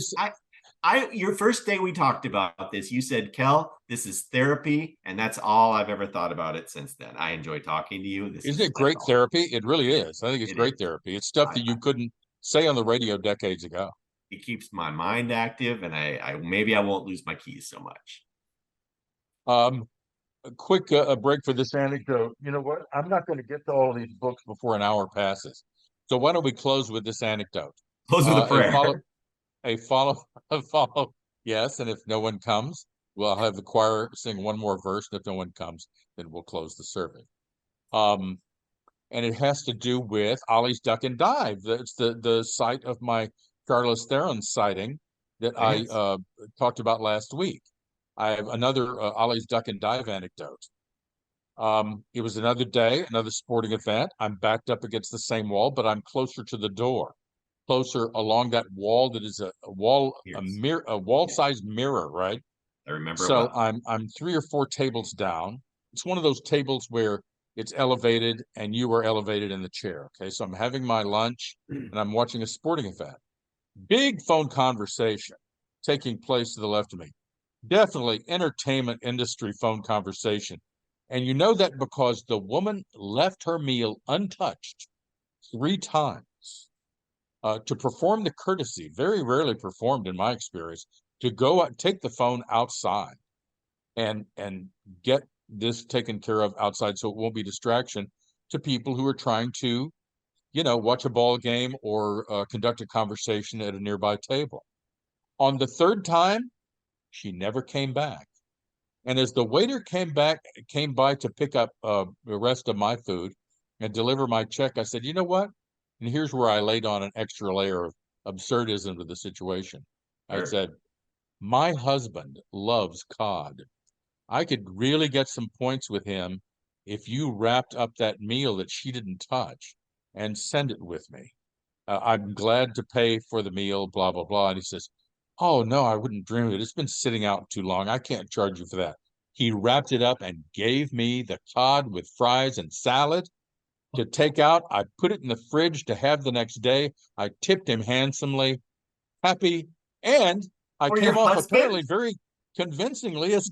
as your first day we talked about this, you said, Kel, this is therapy, and that's all I've ever thought about it since then. I enjoy talking to you. isn't it That's great all. therapy? It really It is. is. I think it's It great is. therapy. It's stuff I, that you couldn't say on the radio decades ago. it keeps my mind active, and I maybe I won't lose my keys so much. A quick break for this anecdote. You know what? I'm not going to get to all of these books before an hour passes. So why don't we close with this anecdote? Close with a A follow, prayer. a follow, a follow. Yes, and if no one comes, we'll have the choir sing one more verse. And if no one comes, then we'll close the service. And it has to do with Ollie's Duck and Dive. It's the site of my Charlize Theron sighting that Oh, I yes. talked about last week. I have another Ollie's Duck and Dive anecdote. It was another day, another sporting event. I'm backed up against the same wall, but I'm closer to the door, closer along that wall that is a Yes. wall-sized mirror, right? I remember it So well. I'm 3 or 4 tables down. It's one of those tables where it's elevated and you are elevated in the chair. Okay, so I'm having my lunch and I'm watching a sporting event. Big phone conversation taking place to the left of me. Definitely entertainment industry phone conversation. And you know that because the woman left her meal untouched 3 times to perform the courtesy, very rarely performed in my experience, to go out, take the phone outside and get this taken care of outside so it won't be distraction to people who are trying to, watch a ball game or conduct a conversation at a nearby table. On the third time, she never came back. And as the waiter came by to pick up the rest of my food and deliver my check, I said, you know what? And here's where I laid on an extra layer of absurdism to the situation. I Sure. said, my husband loves cod. I could really get some points with him if you wrapped up that meal that she didn't touch and send it with me. I'm glad to pay for the meal, blah, blah, blah. And he says, oh, no, I wouldn't dream of it. It's been sitting out too long. I can't charge you for that. He wrapped it up and gave me the cod with fries and salad to take out. I put it in the fridge to have the next day. I tipped him handsomely, happy, and I Or your came off husband? apparently very convincingly as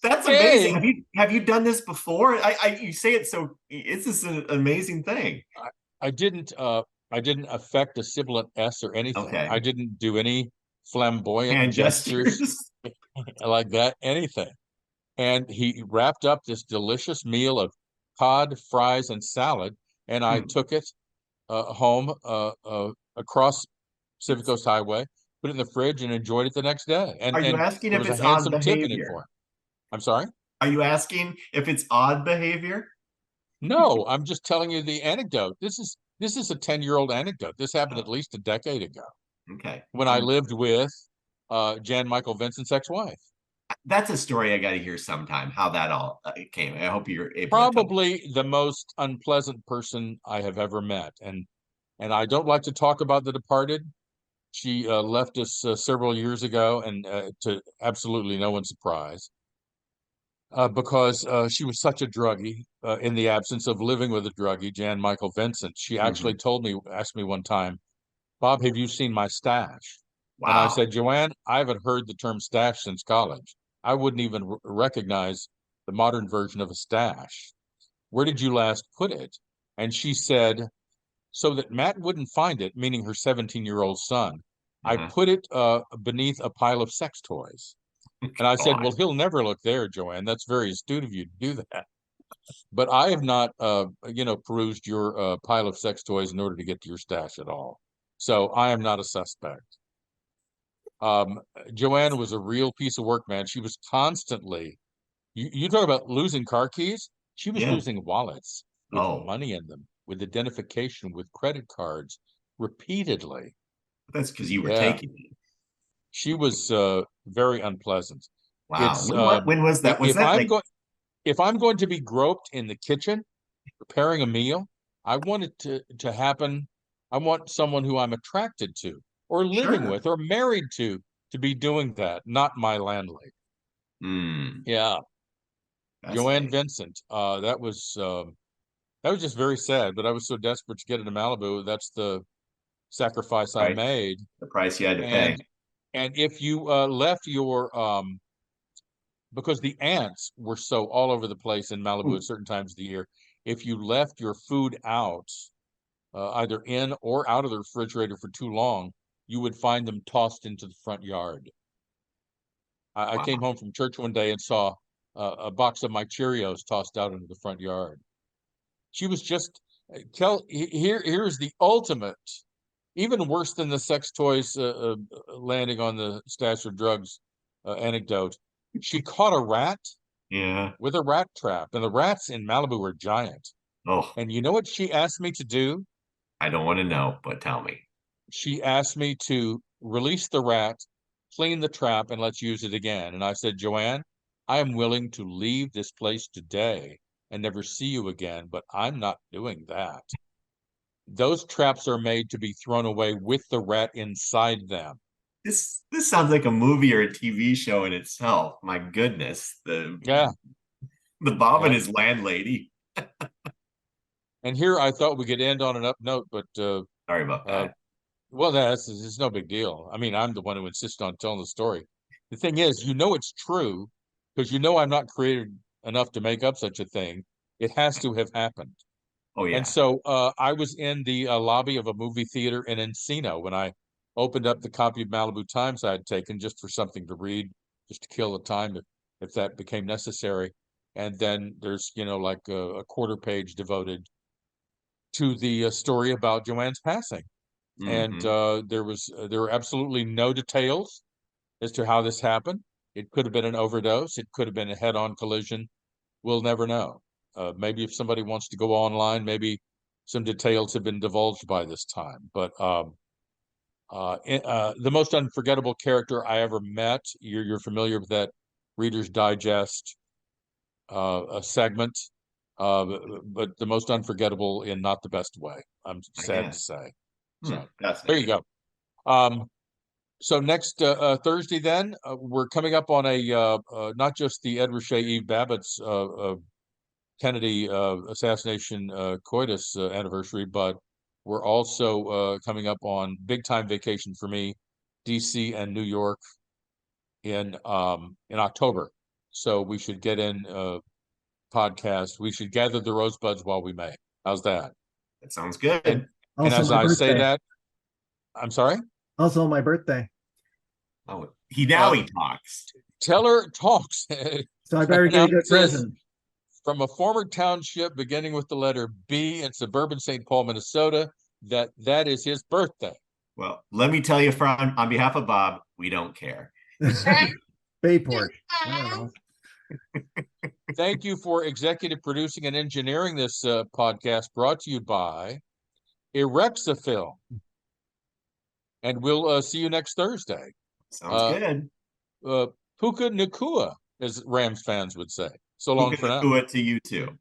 That's amazing. gay. Have you done this before? You say it so it's just an amazing thing. I didn't affect a sibilant S or anything. Okay. I didn't do any flamboyant Hand gestures gestures. like that, anything. And he wrapped up this delicious meal of cod, fries, and salad, and I Hmm. took it home across Pacific Coast Highway, put it in the fridge, and enjoyed it the next day. And Are you and asking there if was a it's odd handsome tip in it for behavior? him. I'm sorry? Are you asking if it's odd behavior? No, I'm just telling you the anecdote. This is a 10-year-old anecdote. This happened at Oh, least a decade ago okay. when I lived with Jan Michael Vincent's ex-wife. That's a story I got to hear sometime, how that all came. I hope you're able to tell me. Probably the most unpleasant person I have ever met. And I don't like to talk about the departed. She left us several years ago, and to absolutely no one's surprise, because she was such a druggie in the absence of living with a druggie, Jan Michael Vincent. She actually Mhm. asked me one time, Bob, have you seen my stash? And I Wow. said, Joanne, I haven't heard the term stash since college. I wouldn't even recognize the modern version of a stash. Where did you last put it? And she said, so that Matt wouldn't find it, meaning her 17-year-old son, I Uh-huh. put it beneath a pile of sex toys. And I said, well, God. he'll never look there, Joanne. That's very astute of you to do that. But I have not, perused your pile of sex toys in order to get to your stash at all. So I am not a suspect. Um, Joanne was a real piece of work, man. She was constantly, you talk about losing car keys. She was Yeah. losing wallets with Oh, money in them, with identification, with credit cards repeatedly. that's because you were Yeah, taking it. she was very unpleasant. Wow. It's When was that? Was if that I'm like, going if I'm going to be groped in the kitchen preparing a meal, I want it to happen. I want someone who I'm attracted to or living sure. with or married to be doing that, not my landlady. Hmm. Yeah, Joanne Fascinating. Vincent. That was just very sad, but I was so desperate to get into Malibu. That's the sacrifice I Right. made. The price you had to pay. And if you left your because the ants were so all over the place in Malibu Hmm. at certain times of the year, if you left your food out, either in or out of the refrigerator for too long, you would find them tossed into the front yard. I Wow. came home from church one day and saw a box of my Cheerios tossed out into the front yard. She was just Kel. Here's the ultimate, even worse than the sex toys landing on the stash of drugs anecdote. She caught a rat Yeah. with a rat trap, and the rats in Malibu are giant. Oh, And you know what she asked me to do? I don't want to know, but tell me. She asked me to release the rat, clean the trap, and let's use it again. And I said, Joanne, I am willing to leave this place today and never see you again, but I'm not doing that. Those traps are made to be thrown away with the rat inside them. This sounds like a movie or a TV show in itself. My goodness, the Yeah. Bob and Yeah. his landlady. And here I thought we could end on an up note, but Sorry about that. well, it's no big deal. I mean, I'm the one who insists on telling the story. The thing is, it's true because I'm not creative enough to make up such a thing. It has to have happened. Oh yeah. And so I was in the lobby of a movie theater in Encino when I opened up the copy of Malibu Times I had taken just for something to read, just to kill the time if that became necessary. And then there's, like a quarter page devoted to the story about Joanne's passing. And there were absolutely no details as to how this happened. It could have been an overdose. It could have been a head-on collision. We'll never know. Maybe if somebody wants to go online, maybe some details have been divulged by this time. But the most unforgettable character I ever met, you're familiar with that Reader's Digest a segment, but the most unforgettable in not the best way. I'm sad to say. So there you go. So next Thursday, then we're coming up on a not just the Edward Shea Eve Babbitt's Kennedy assassination coitus anniversary, but we're also coming up on big time vacation for me, DC and New York in October. So we should get in podcast. We should gather the rosebuds while we may. How's that? That sounds good. And Also, as my I say birthday. that, I'm sorry. Also, my birthday. Oh, he talks. Teller talks. So I better get a good present. From a former township beginning with the letter B in suburban St. Paul, Minnesota, that is his birthday. Well, let me tell you, on behalf of Bob, we don't care. Bayport. I don't know. Thank you for executive producing and engineering this podcast, brought to you by Erectafil. And we'll see you next Thursday. Sounds good. Puka Nakua, as Rams fans would say. So long for now. Puka Nakua to you too.